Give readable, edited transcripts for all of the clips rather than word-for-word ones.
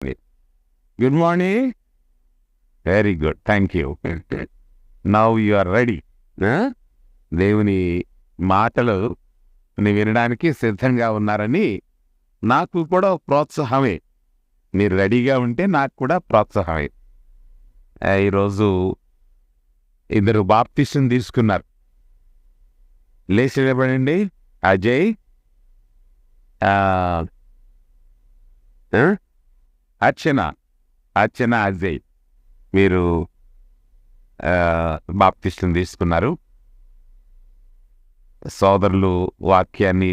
Good morning. Very good. Thank you. Now you are ready. దేవుని మాటలు వినడానికి సిద్ధంగా ఉన్నారని నాకు కూడా ప్రోత్సాహమే. మీరు రెడీగా ఉంటే నాకు కూడా ప్రోత్సాహమే. ఈరోజు ఇద్దరు బాప్తిసం తీసుకున్నారు. లేచి నిలబడండి. అజయ్, అర్చన, అజయ్, మీరు బాప్తిసం తీసుకున్నారు. సోదరులు వాక్యాన్ని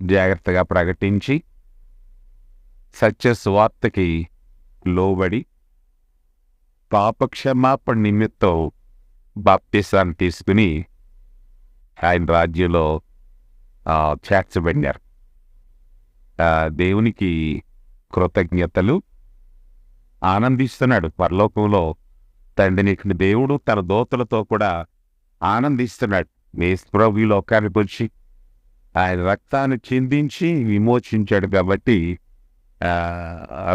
జాగ్రత్తగా ప్రకటించి సత్య సువార్తకి లోబడి పాపక్షమాపణ నిమిత్తం బాప్తిసాన్ని తీసుకుని ఆయన రాజ్యంలో చేర్చబడినారు. దేవునికి కృతజ్ఞతలు. ఆనందిస్తున్నాడు పరలోకంలో తండ్రిని దేవుడు తన దూతలతో కూడా ఆనందిస్తున్నాడు. యేసుప్రభు ఈ లోకానికి వచ్చి ఆయన రక్తాన్ని చిందించి విమోచించాడు కాబట్టి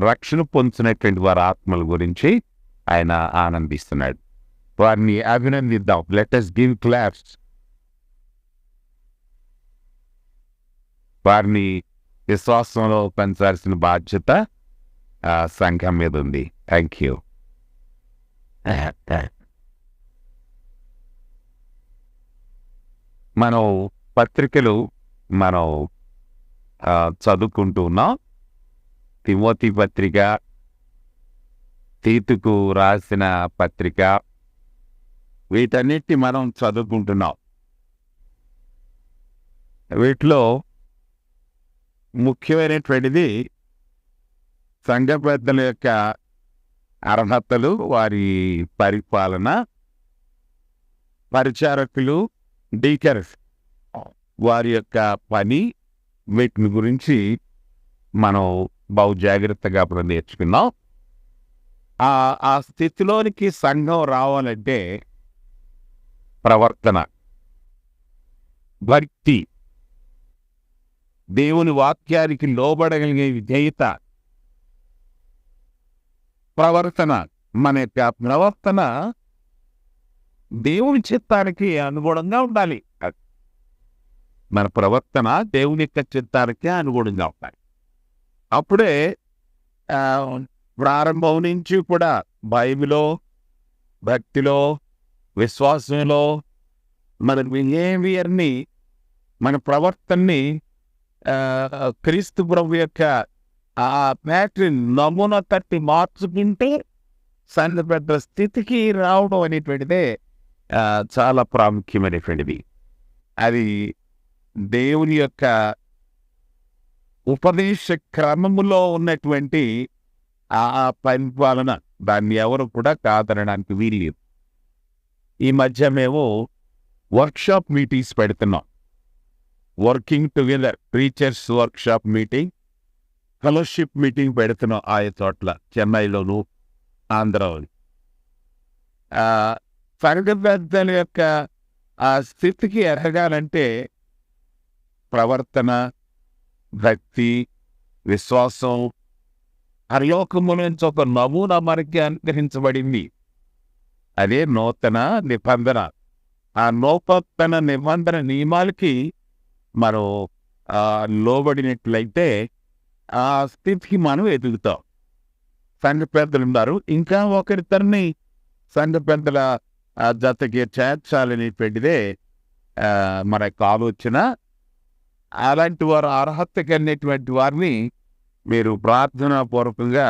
రక్షణ పొందుతున్నటువంటి వారి ఆత్మల గురించి ఆయన ఆనందిస్తున్నాడు. వారిని అభినందిద్దాం. Let us give claps. వారిని విశ్వాసంలో పెంచాల్సిన బాధ్యత సంఘం మీద ఉంది. Thank you. మనం పత్రికలు చదువుకుంటూ ఉన్నాం. తిమోతి పత్రిక, తీతుకు రాసిన పత్రిక, వీటన్నిటిని మనం చదువుకుంటున్నాం. వీటిలో ముఖ్యమైనటువంటిది సంఘ పెద్దల యొక్క అర్హతలు, వారి పరిపాలన, పరిచారకులు, డీకర్స్ వారి యొక్క పని, వీటిని గురించి మనం బహు జాగ్రత్తగా నేర్చుకున్నాం. ఆ స్థితిలోనికి సంఘం రావాలంటే ప్రవర్తన, భక్తి, దేవుని వాక్యానికి లోబడగలిగే విధేయత, ప్రవర్తన. మన యొక్క ప్రవర్తన దేవుని చిత్తానికి అనుగుణంగా ఉండాలి. మన ప్రవర్తన దేవుని యొక్క చిత్తానికి అనుగుణంగా ఉండాలి. అప్పుడే ప్రారంభం నుంచి కూడా బైబిల్లో, భక్తిలో, విశ్వాసంలో మన బిహేవియర్ని, మన ప్రవర్తనని క్రీస్తు ప్రభు యొక్క ఆ ప్యాటర్న్ నమూనా తట్టి మార్చుకుంటే సంఘ పెద్ద స్థితికి రావడం అనేటువంటిదే చాలా ప్రాముఖ్యమైనటువంటిది. అది దేవుని యొక్క ఉపదేశ క్రమములో ఉన్నటువంటి ఆ పరిపాలన. దాన్ని ఎవరు కూడా కాదనడానికి వీల్లేదు. ఈ మధ్య మేము వర్క్షాప్ మీటింగ్స్ పెడుతున్నాం. Working together teachers workshop meeting, fellowship meeting పెడుతున్నాం. ఆయా చోట్ల చెన్నైలోను, ఆంధ్రలో. సంఘ పెద్దల యొక్క ఆ స్థితికి ఎదగాలంటే ప్రవర్తన, భక్తి, విశ్వాసం, పరలోకము నుంచి ఒక నమూనా మనకి అనుగ్రహించబడింది. అదే నూతన నిబంధన. ఆ నూతన నిబంధన నియమాలకి మనం లోబడినట్లయితే ఆ స్థితికి మనం ఎదుగుతాం. సంఘ పెద్దలు ఉన్నారు, ఇంకా ఒకరిద్దరిని సంఘ పెద్దల జతకి చేర్చాలనేటువంటిదే మన యొక్క ఆలోచన. అలాంటి వారు అర్హత కలిగినటువంటి వారిని మీరు ప్రార్థనాపూర్వకంగా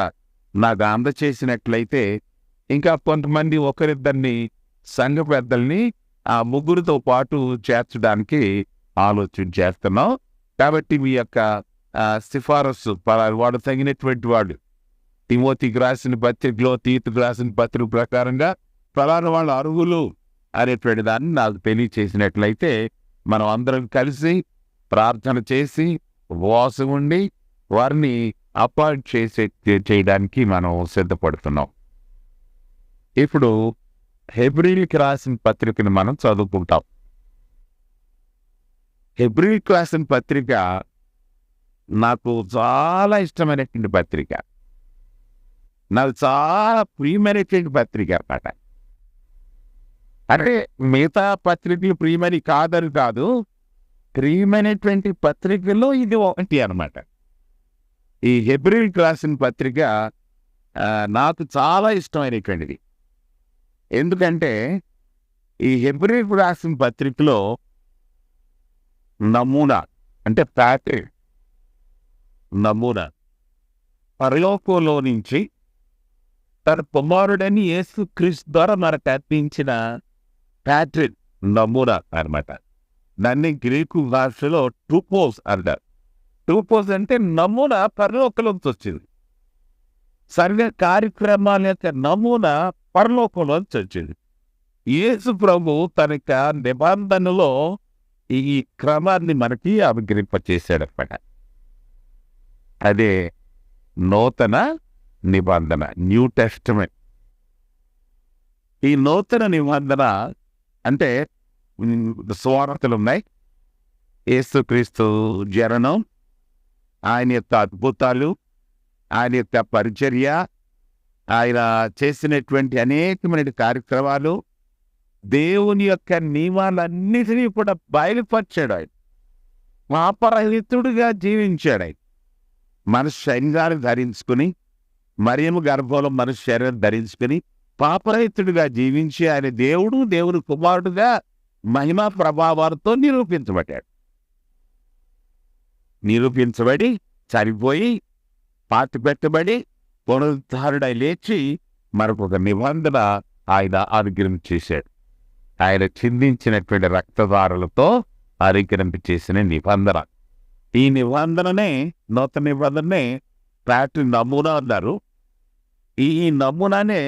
నాకు అందచేసినట్లయితే ఇంకా కొంతమంది ఒకరిద్దరిని సంఘ పెద్దల్ని ఆ ముగ్గురితో పాటు చేర్చడానికి ఆలోచన చేస్తున్నాం. కాబట్టి మీ యొక్క సిఫారసు, వాడు తగినటువంటి వాడు, తిమోతికి రాసిన పత్రికలో, తీతుకు రాసిన పత్రిక ప్రకారంగా ఫలానా వాళ్ళ అర్హులు అనేటువంటి దాన్ని నాకు తెలియచేసినట్లయితే మనం అందరం కలిసి ప్రార్థన చేసి ఉపవాసం ఉండి వారిని అపాయింట్ చేయడానికి మనం సిద్ధపడుతున్నాం. ఇప్పుడు హెబ్రీయులకు రాసిన పత్రికను మనం చదువుకుంటాం. హెబ్రీయులకు రాసిన పత్రిక నాకు చాలా ఇష్టమైనటువంటి పత్రిక. నాకు చాలా ప్రియమైనటువంటి పత్రిక అన్నమాట. అంటే మిగతా పత్రికలు ప్రియమని కాదని కాదు, ప్రియమైనటువంటి పత్రికల్లో ఇది ఒకటి అన్నమాట. ఈ హెబ్రీయులకు రాసిన పత్రిక నాకు చాలా ఇష్టమైనటువంటిది. ఎందుకంటే ఈ హెబ్రీయులకు రాసిన పత్రికలో నమూనా అంటే ప్యాటర్న్, నమూనా పరలోకంలో నుంచి తన కుమారుడని యేసుక్రీస్తు ద్వారా మనకు అర్పించిన ప్యాటర్న్, నమూనా అన్నమాట. దాన్ని గ్రీకు భాషలో టూపోస్ అంటారు. టూపోస్ అంటే నమూనా పరలోకంలోంచి వచ్చింది. సంఘ కార్యక్రమాల యొక్క నమూనా పరలోకంలోంచి వచ్చింది. యేసు ప్రభు తన యొక్క నిబంధనలో ఈ క్రమాన్ని మనకి అనుగ్రహింపచేశాడన్నమాట. అదే నూతన నిబంధన, న్యూ టెస్టమెంట్. ఈ నూతన నిబంధన అంటే సువార్తలు ఉన్నాయి. యేసుక్రీస్తు జననం, ఆయన యొక్క అద్భుతాలు, ఆయన యొక్క పరిచర్య, ఆయన చేసినటువంటి అనేకమైన కార్యక్రమాలు, దేవుని యొక్క నియమాలన్నిటినీ కూడా బయలుపరిచాడు. ఆయన పాపరహితుడిగా జీవించాడు. ఆయన మనిషి శరీరాన్ని ధరించుకుని, మరియమ్మ గర్భంలో మనిషి శరీరం ధరించుకుని పాపరహితుడిగా జీవించి ఆయన దేవుడు, దేవుని కుమారుడుగా మహిమా ప్రభావాలతో నిరూపించబడి చనిపోయి పాతిపెట్టబడి పునరుద్ధారుడై లేచి మనకు ఒక నిబంధన ఆయన అనుగ్రహం చేశాడు. ఆయన చిందించినటువంటి రక్తధారలతో అనుగ్రహం చేసిన నిబంధన. ఈ నిబంధననే, నూతన నిబంధననే ప్యాటర్న్, నమూనా అన్నారు. ఈ నమూనానే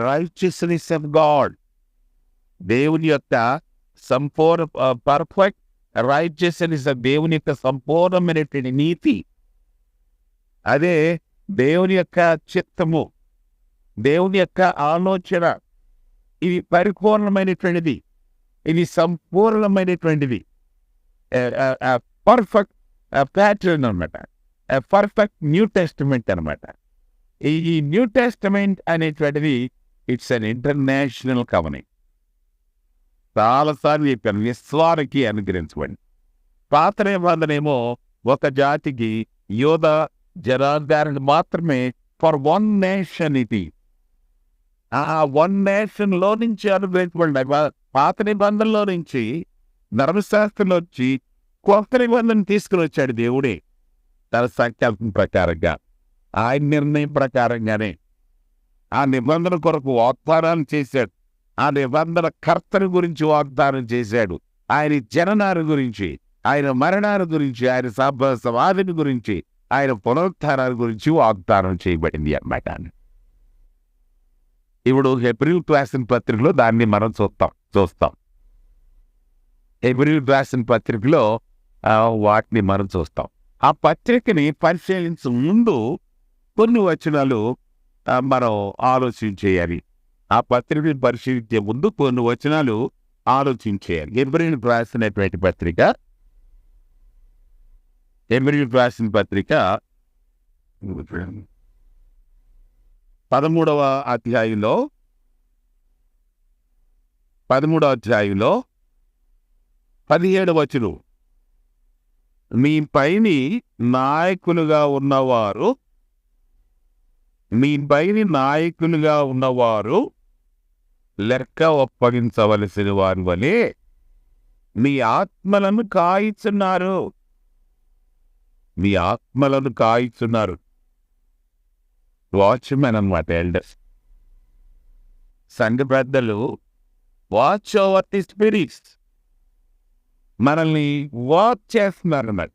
రైచియస్నెస్ ఆఫ్ గాడ్, దేవుని యొక్క పర్ఫెక్ట్ రైచియస్నెస్, దేవుని యొక్క సంపూర్ణమైనటువంటి నీతి. అదే దేవుని యొక్క చిత్తము, దేవుని యొక్క ఆలోచన. ఇది పరిపూర్ణమైనటువంటిది, ఇది సంపూర్ణమైనటువంటిది. పర్ఫెక్ట్ ప్యాటర్న్ అనమాట, పర్ఫెక్ట్ న్యూ టెస్టమెంట్ అనమాట. ఈ న్యూ టెస్టమెంట్ అనేటువంటిది ఇట్స్ అన్ ఇంటర్నేషనల్ కవెనెంట్. చాలాసార్లు చెప్పాను, విశ్వానికి అనుగ్రహించబడి. పాత నిబంధనేమో ఒక జాతికి, యోధ జనాంగాన్ని మాత్రమే, ఫర్ వన్ నేషన్. ఇది ఆ వన్ నేషన్ లో నుంచి అనుగ్రహించబడిన పాత నిబంధనలో నుంచి, ధర్మశాస్త్రంలో వచ్చి కొత్త నిబంధన తీసుకుని వచ్చాడు దేవుడే తన సంకల్పం ప్రకారంగా, ఆయన నిర్ణయం ప్రకారంగానే. ఆ నిబంధన కొరకు వాగ్దానం చేశాడు. ఆ నిబంధన కర్తని గురించి వాగ్దానం చేశాడు. ఆయన జననాన్ని గురించి, ఆయన మరణాన్ని గురించి, ఆయన సమాధిని గురించి, ఆయన పునరుద్ధానాన్ని గురించి వాగ్దానం చేయబడింది అన్నమాట. ఇప్పుడు హెబ్రీయులకు రాసిన పత్రికలో దాన్ని మనం చూస్తాం. హెబ్రీయులకు రాసిన పత్రికలో వాటిని మనం చూస్తాం. ఆ పత్రికని పరిశీలించే ముందు కొన్ని వచనాలు మనం ఆలోచించేయాలి. ఆ పత్రికని పరిశీలించే ముందు కొన్ని వచనాలు ఆలోచించేయాలి. హెబ్రీయులకు రాసినటువంటి పత్రిక, హెబ్రీయులకు రాసిన పత్రిక 13వ అధ్యాయంలో 17వ వచనం, మీ పైని నాయకులుగా ఉన్నవారు లెక్క ఒప్పగించవలసిన వారి వలె మీ ఆత్మలను కాయిస్తున్నారు. వాచ్మెన్ అన్నమాట, ఎల్డర్స్, సంఘ పెద్దలు. వాచ్ ఓవర్ ది స్పిరిట్స్, మనల్ని వాచ్ చేస్తున్నారు అన్నమాట.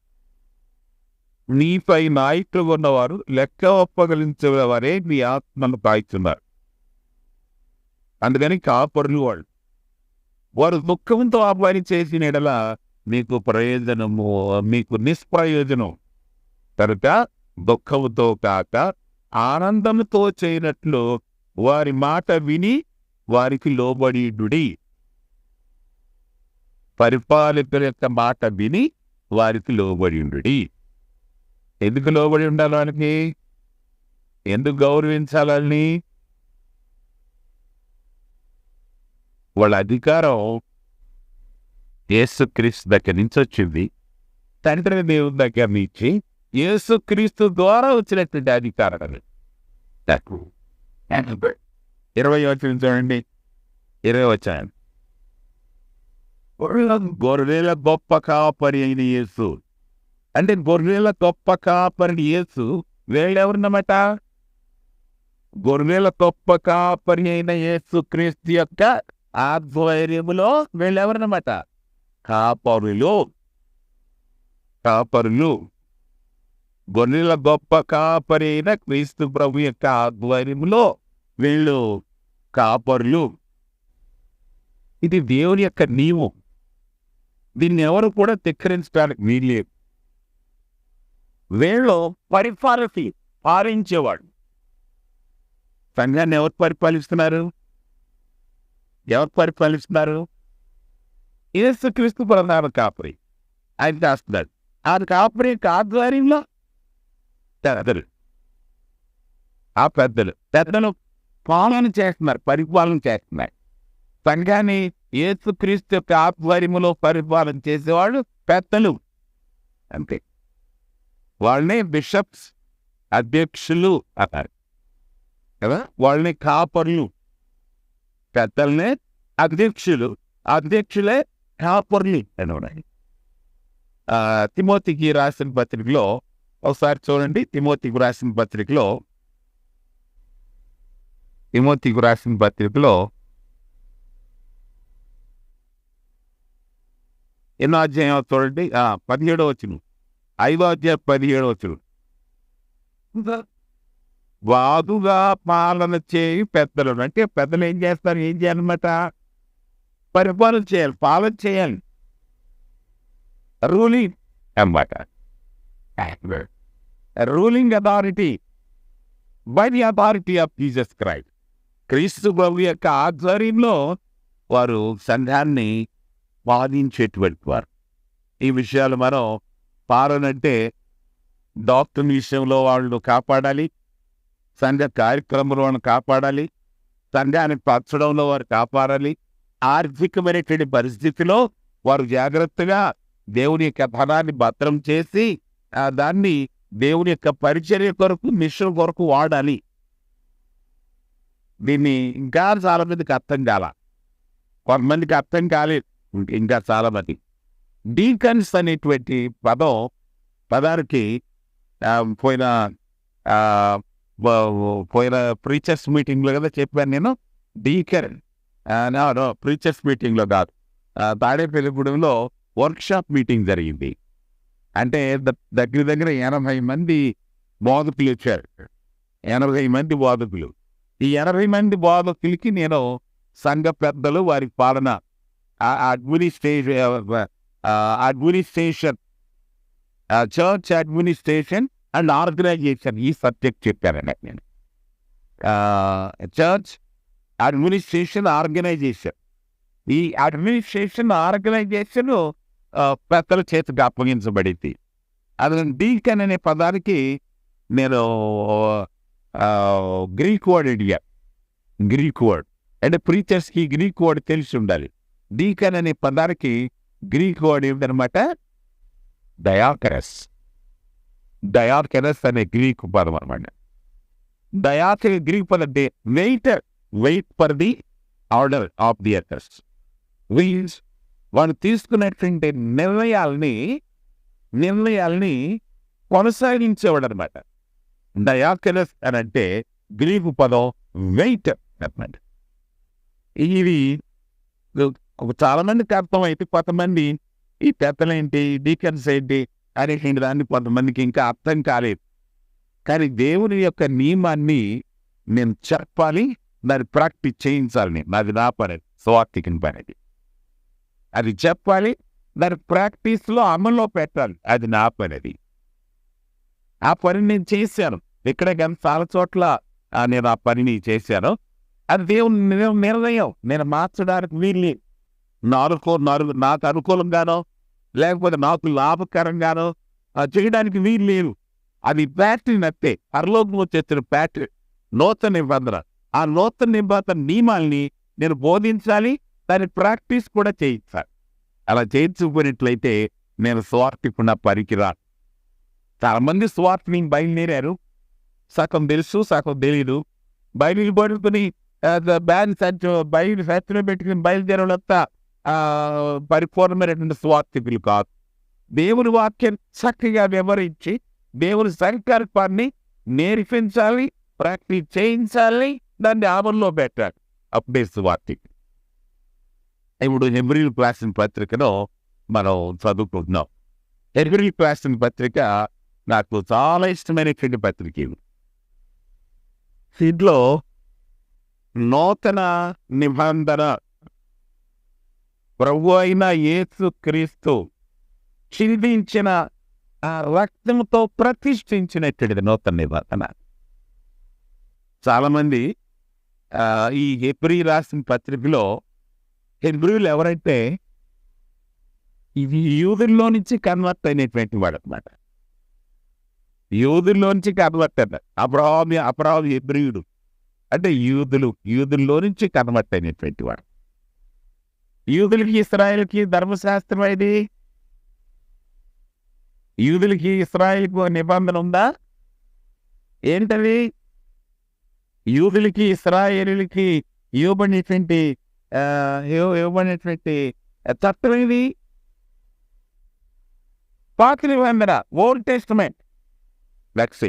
నీపై నాయకులు ఉన్నవారు లెక్క ఒప్పగించేవారే మీ ఆత్మను కాయిస్తున్నారు. అందుకని కాపరులు వారు దుఃఖంతో ఆ పని చేసిన ఎడల మీకు ప్రయోజనము, మీకు నిష్ప్రయోజనం. కనుక దుఃఖంతో కాక ఆనందంతో చేయనట్లు వారి మాట విని వారికి లోబడియుడి. పరిపాలకుల యొక్క మాట విని వారికి లోబడియుడి. ఎందుకు లోబడి ఉండాలి? వారికి ఎందుకు గౌరవించాలని? వాళ్ళ అధికారం యేసుక్రీస్తు దగ్గర నుంచి వచ్చింది. తండ్రి దేవుని దగ్గర నుంచి యేసుక్రీస్తు ద్వారా వచ్చినటువంటి అధికారం అది. 20 వచనం చూడండి, 20 వచనం. గొర్రెల గొప్ప కాపరి అయిన యేసు. అంటే గొర్రెల గొప్ప కాపరి యేసు వీళ్ళెవరినమాట? గొర్రెల గొప్ప కాపరి అయిన యేసు క్రీస్తు యొక్క ఆధ్వర్యములో వీళ్ళెవరినమాట? కాపరులు. గొర్రెల గొప్ప కాపరి అయిన క్రీస్తు ప్రభు యొక్క ఆధ్వర్యములో వీళ్ళు కాపరులు. ఇది దేవుని యొక్క నియమం. దీన్ని ఎవరు కూడా ధిక్కరించడానికి వీల్లేదు. వీళ్ళు పాలించేవాడు. సంఘాన్ని ఎవరు పరిపాలిస్తున్నారు? యేసుక్రీస్తు ప్రధాన కాపరి. ఆయన చేస్తున్నాడు. ఆ కాపరి యొక్క ఆధ్వర్యంలో పెద్దలు పాలన చేస్తున్నారు, పరిపాలన చేస్తున్నారు. సంఘాన్ని యేసుక్రీస్తు యొక్క ఆధ్వర్యంలో పరిపాలన చేసేవాళ్ళు పెద్దలు. అంతే. వాళ్ళని బిషప్స్, అధ్యక్షులు అన్నారు కదా. వాళ్ళని కాపర్లు. పెద్దల్ని అధ్యక్షులే కాపర్లు అని. తిమోతికి రాసిన పత్రికలో ఒకసారి చూడండి. తిమోతికి రాసిన పత్రికలో ఎన్నో అధ్యాయం చూడండి. 17వ వచనం, 5వ అధ్యాయం 17వ వచనం. వాదుగా పాలన చేయి పెద్దలు. అంటే పెద్దలు ఏం చేస్తారు? ఏం చేయాలన్నమాట? పరిపాలన చేయాలి, పాలన చేయాలి. రూలింగ్ అన్నమాట. Ruling authority by the authority of Jesus Christ. క్రీస్తు ప్రభు యొక్క ఆధ్వర్యంలో వారు సంఘాన్ని పాలించేటువంటి వారు. ఈ విషయాలు మనం పాలనంటే డాక్టర్ విషయంలో వాళ్ళు కాపాడాలి, సంఘ కార్యక్రమంలో కాపాడాలి, సంఘాన్ని పరచడంలో వారు కాపాడాలి. ఆర్థికమైనటువంటి పరిస్థితిలో వారు జాగ్రత్తగా దేవుని యొక్క ధనాన్ని భద్రం చేసి దాన్ని దేవుని యొక్క పరిచర్య కొరకు, మిషన్ కొరకు వాడాలి. దీన్ని ఇంకా చాలా మందికి అర్థం కాల. కొంతమందికి అర్థం కాలేదు, ఇంకా చాలా మంది. డీకన్స్ అనేటువంటి పదానికి పోయిన ప్రీచర్స్ మీటింగ్లో కదా చెప్పాను నేను. డీకన్ ప్రీచర్స్ మీటింగ్లో కాదు, తాడేపల్లిగూడెంలో వర్క్షాప్ మీటింగ్ జరిగింది. అంటే దగ్గర 80 మంది బోధకులు వచ్చారు. 80 మంది బోధకులు. ఈ 80 మంది బోధకులకి నేను సంఘ పెద్దలు, వారి పాలన, administration, church administration and organisation, ఈ సబ్జెక్ట్ చెప్పానండి నేను. Church administration, organisation. ఈ అడ్మినిస్ట్రేషన్, ఆర్గనైజేషన్ పెద్దల చేతికి అప్పగించబడింది. అది డీకన్ అనే పదానికి నేను గ్రీక్ వర్డ్ అడిగా. గ్రీక్ వర్డ్ అంటే ప్రీచర్స్కి గ్రీక్ వర్డ్ తెలిసి ఉండాలి. డీకన్ అనే పదానికి గ్రీక్ వర్డ్ ఏమిటనమాట? డయాకరస్ అనే గ్రీక్ పదం అనమాట. గ్రీక్ పదం అంటే wait for the order of the others. వాళ్ళు తీసుకున్నటువంటి నిర్ణయాల్ని కొనసాగించేవాడు అనమాట. డయాకరస్ అని అంటే గ్రీకు పదం వెయిట్ అనమాట. ఇది చాలా మందికి అర్థమైతే, కొంతమంది ఈ పెద్దలేంటి, డీకన్స్ ఏంటి అనేటువంటి దాన్ని కొంతమందికి ఇంకా అర్థం కాలేదు. కానీ దేవుని యొక్క నియమాన్ని నేను చెప్పాలి, దాన్ని ప్రాక్టీస్ చేయించాలి. నాది నా పని, స్వార్థికని పని. అది చెప్పాలి, దాని ప్రాక్టీస్లో అమల్లో పెట్టాలి. అది నా పని. ఆ పని నేను చేశాను. ఇక్కడ కానీ చాలా చోట్ల నేను ఆ పనిని చేశాను. అది దేవుని నిర్ణయం. నేను మార్చడానికి వీలు. నాకు అనుకూలంగానో లేకపోతే నాకు లాభకరంగానో చేయడానికి వీలు లేదు. అది ప్యాటర్న్ అంతే. పరలోకంలో చేసిన ప్యాటర్న్, నూతన నిబంధన. ఆ నూతన నిబంధన నియమాల్ని నేను బోధించాలి, దాని ప్రాక్టీస్ కూడా చేయించాలి. అలా చేయించకపోయినట్లయితే నేను స్వార్థికున్న పనికిరాను. చాలా మంది స్వార్థని బయలుదేరారు, సగం తెలుసు సగం తెలీదు. బయలు పడుకుని బయలు సంచిలో పెట్టుకుని బయలుదేరాలంతా పరిపూర్ణమైనటువంటి స్వార్థికులు కాదు. దేవుని వాక్యం చక్కగా వివరించి దేవుని సంకల్పాన్ని నేర్పించాలి, ప్రాక్టీస్ చేయించాలి, దాన్ని అమల్లో పెట్టాలి. అప్పుడే స్వార్థికులు. ఇప్పుడు హెబ్రీయులకు రాసిన పత్రికలో మనం చదువుకుంటున్నాం. హెబ్రీయులకు రాసిన పత్రిక నాకు చాలా ఇష్టమైనటువంటి పత్రిక. దీంట్లో నూతన నిబంధన ప్రభు అయిన యేసు క్రీస్తు చిందించిన ఆ రక్తంతో ప్రతిష్ఠించినటువంటిది నూతన నిబంధన. చాలా మంది ఈ హెబ్రీ రాసిన పత్రికలో హెబ్రీయులు ఎవరైతే ఇది యూదుల్లో నుంచి కన్వర్ట్ అయినటువంటి వాడు అనమాట. యూదుల్లో నుంచి కన్వర్ట్ అన్నారు. అబ్రహాము హెబ్రీయుడు అంటే యూదుల్లో నుంచి కన్వర్ట్ అయినటువంటి వాడు. యూదులకి ఇశ్రాయేలుకి ధర్మశాస్త్రం ఇది. యూదులకి ఇశ్రాయేలుకు నిబంధన ఉందా? ఏంటది? యూదులకి ఇశ్రాయేలులకి ఇవ్వబడినటువంటి చట్టం ఇది పాత నిబంధన, ఓల్డ్ టెస్టమెంట్. లక్ష్య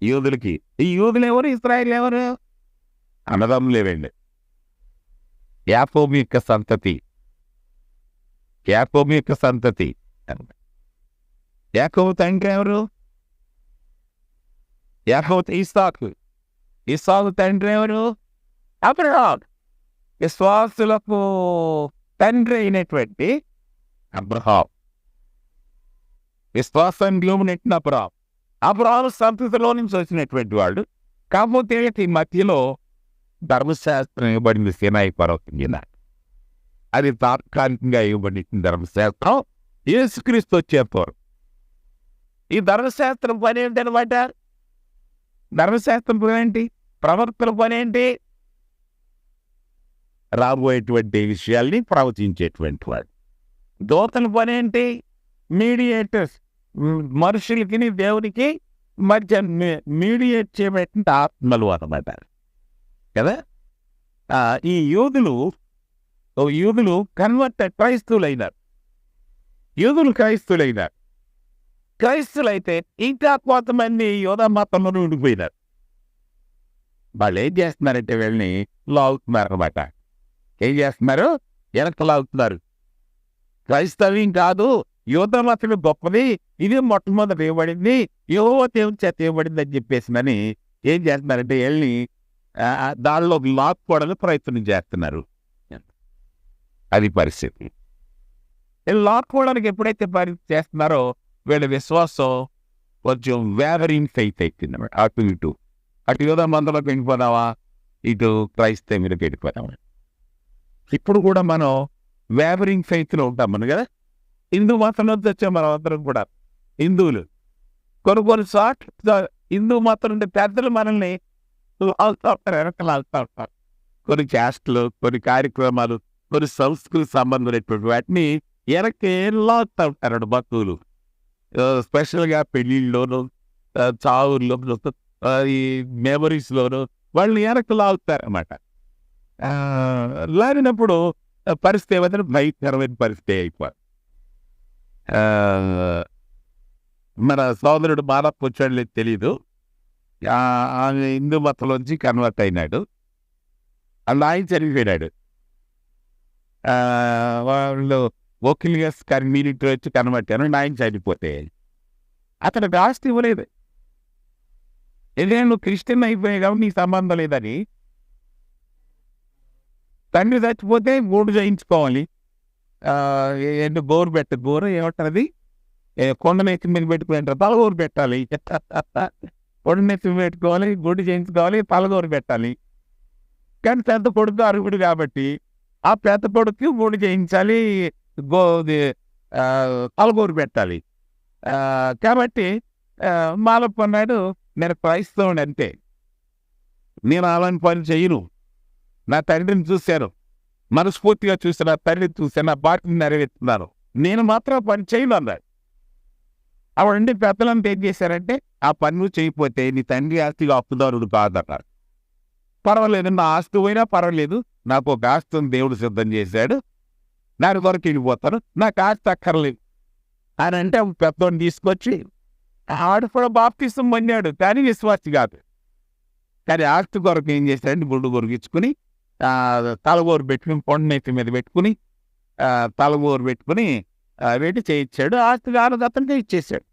యూదులకి, ఈ యూదులు ఎవరు, ఇశ్రాయేలు ఎవరు? అన్నదమ్ములేవండి. యాకోబు యొక్క సంతతి. యాకోబు తండ్రి ఎవరు? యాకోబు ఇస్సాకు. ఇస్సాకు తండ్రి ఎవరు? అబ్రహాము. విశ్వాసులకు తండ్రి అయినటువంటి అబ్రహాము. విశ్వాసాన్ని నెట్టిన అబ్రహాము సంతతిలో నుంచి వచ్చినటువంటి వాడు. కాకపోతే ఈ మధ్యలో ధర్మశాస్త్రం ఇవ్వబడింది సినాయి పర్వతం మీద. అది తాత్కాలికంగా ఇవ్వబడిన ధర్మశాస్త్రం యేసుక్రీస్తు వచ్చేపోరు. ఈ ధర్మశాస్త్రం పని ఏంటనమాట? ధర్మశాస్త్రం పని ఏంటి? ప్రవర్తన పని ఏంటి? రాబోయేటువంటి విషయాల్ని ప్రవచించేటువంటి వాడు. దూతల పని ఏంటి? మీడియేటర్స్, మనుషులకి దేవునికి మధ్య మీడియేట్ చేయబడిన ఆత్మలు అన్నమాట కదా. ఈ యూదులు క్రైస్తవులైనారు. క్రైస్తులైతే ఇంకా కొంతమంది యోధా మతంలో ఉండిపోయినారు. వాళ్ళు ఏం చేస్తున్నారంటే వీళ్ళని లాగుతున్నారు అన్నమాట. ఏం చేస్తున్నారు? వెనక లాగుతున్నారు. క్రైస్తవ్యం కాదు, యోధా మతం గొప్పది, ఇది మొట్టమొదటి ఇవ్వబడింది, యెహోవా దేవుని చేత ఇవ్వబడింది అని చెప్పేసినని ఏం చేస్తున్నారంటే వీళ్ళని దానిలో లాక్కోవడానికి ప్రయత్నం చేస్తున్నారు. అది పరిస్థితి. లాక్కోవడానికి ఎప్పుడైతే చేస్తున్నారో వీళ్ళ విశ్వాసం కొంచెం వేవరింగ్ ఫెయిత్ అయిపోయింది. అటు యోధా మందలోకి వెళ్ళిపోదావా, ఇటు క్రైస్తవ మీదకి వెళ్ళిపోదామా. ఇప్పుడు కూడా మనం వేవరింగ్ ఫెయిత్లో ఉంటాం మనం కదా. హిందూ మతంలో వచ్చాం మనం అందరం కూడా హిందువులు. కొన్ని చోట్ల హిందూ మతం ఉండే పెద్దలు మనల్ని ఆగుతూ ఉంటారు, వెనకాల ఆగుతూ ఉంటారు. కొన్ని క్యాస్ట్లు, కొన్ని కార్యక్రమాలు, కొన్ని సంస్కృతి సంబంధమైనటువంటి వాటిని వెనక్కి లాగుతూ ఉంటారు భక్తులు. స్పెషల్గా పెళ్ళిళ్ళలోను, చావుల్లోను, ఈ మెమరీస్లోను వాళ్ళని వెనక్కి లాగుతారన్నమాట. లాగినప్పుడు పరిస్థితి ఏమైనా భయంకరమైన పరిస్థితి అయిపోయింది. మన సోదరుడు మానప్ప వచ్చాడు లేదు తెలీదు. ఆమె హిందూ మతంలోంచి కన్వర్ట్ అయినాడు. ఆయన చనిపోయినాడు. వాళ్ళు ఓకిల్గా కమ్యూనిటీ వచ్చి కన్వర్ట్ అయ్యాను. ఆయన చనిపోతే అతనికి ఆస్తి ఇవ్వలేదు. ఎందుకంటే నువ్వు క్రిస్టియన్ అయిపోయావు కాబట్టి నీకు సంబంధం లేదని. తండ్రి చచ్చిపోతే గూడు చేయించుకోవాలి. ఏంటి గోరు ఏమంటారు అది, కొండనెత్తి మీద పెట్టుకుని తలగోరు పెట్టాలి. కొండనెత్తి పెట్టుకోవాలి, గుడి చేయించుకోవాలి, తలగోరు పెట్టాలి. కానీ పెద్ద కొడుకు అర్హుడు కాబట్టి ఆ పెద్ద కొడుకు గుడి చేయించాలి, తలగోరు పెట్టాలి. కాబట్టి మాలప్ప అన్నాడు, నేను క్రైస్తవుని అంతే, నేను అలాంటి పని చేయను, నా తండ్రిని చూశాను, మనస్ఫూర్తిగా చూశాను, నా తండ్రిని చూశాను, నా బాటిని నెరవేరుతున్నాను, నేను మాత్రం పని చేయను అన్నాడు. ఆవిడండి పెద్దలంతా ఏం చేశారంటే, ఆ పని నువ్వు చేయకపోతే నీ తండ్రి ఆస్తిగా అప్పుదారుడు కాదన్నారు. పర్వాలేదు, నా ఆస్తి పోయినా పర్వాలేదు, నాకు ఒక ఆస్తిని దేవుడు సిద్ధం చేశాడు, దాని కొరకు వెళ్ళిపోతాను, నాకు ఆస్తి అక్కర్లేదు అని అంటే పెద్దోడిని తీసుకొచ్చి ఆడు కూడా బాప్తిసం పొందాడు, కానీ విశ్వాసి కాదు. కానీ ఆస్తి కొరకు ఏం చేశాడంటే గుండు కొరిగించుకుని తలగోరు పెట్టుకుని కొండనెత్తి మీద పెట్టుకుని తలగోరు పెట్టుకుని రెడ్డి చేయించాడు. ఆస్తి కాదు అతనికే ఇచ్చేసాడు.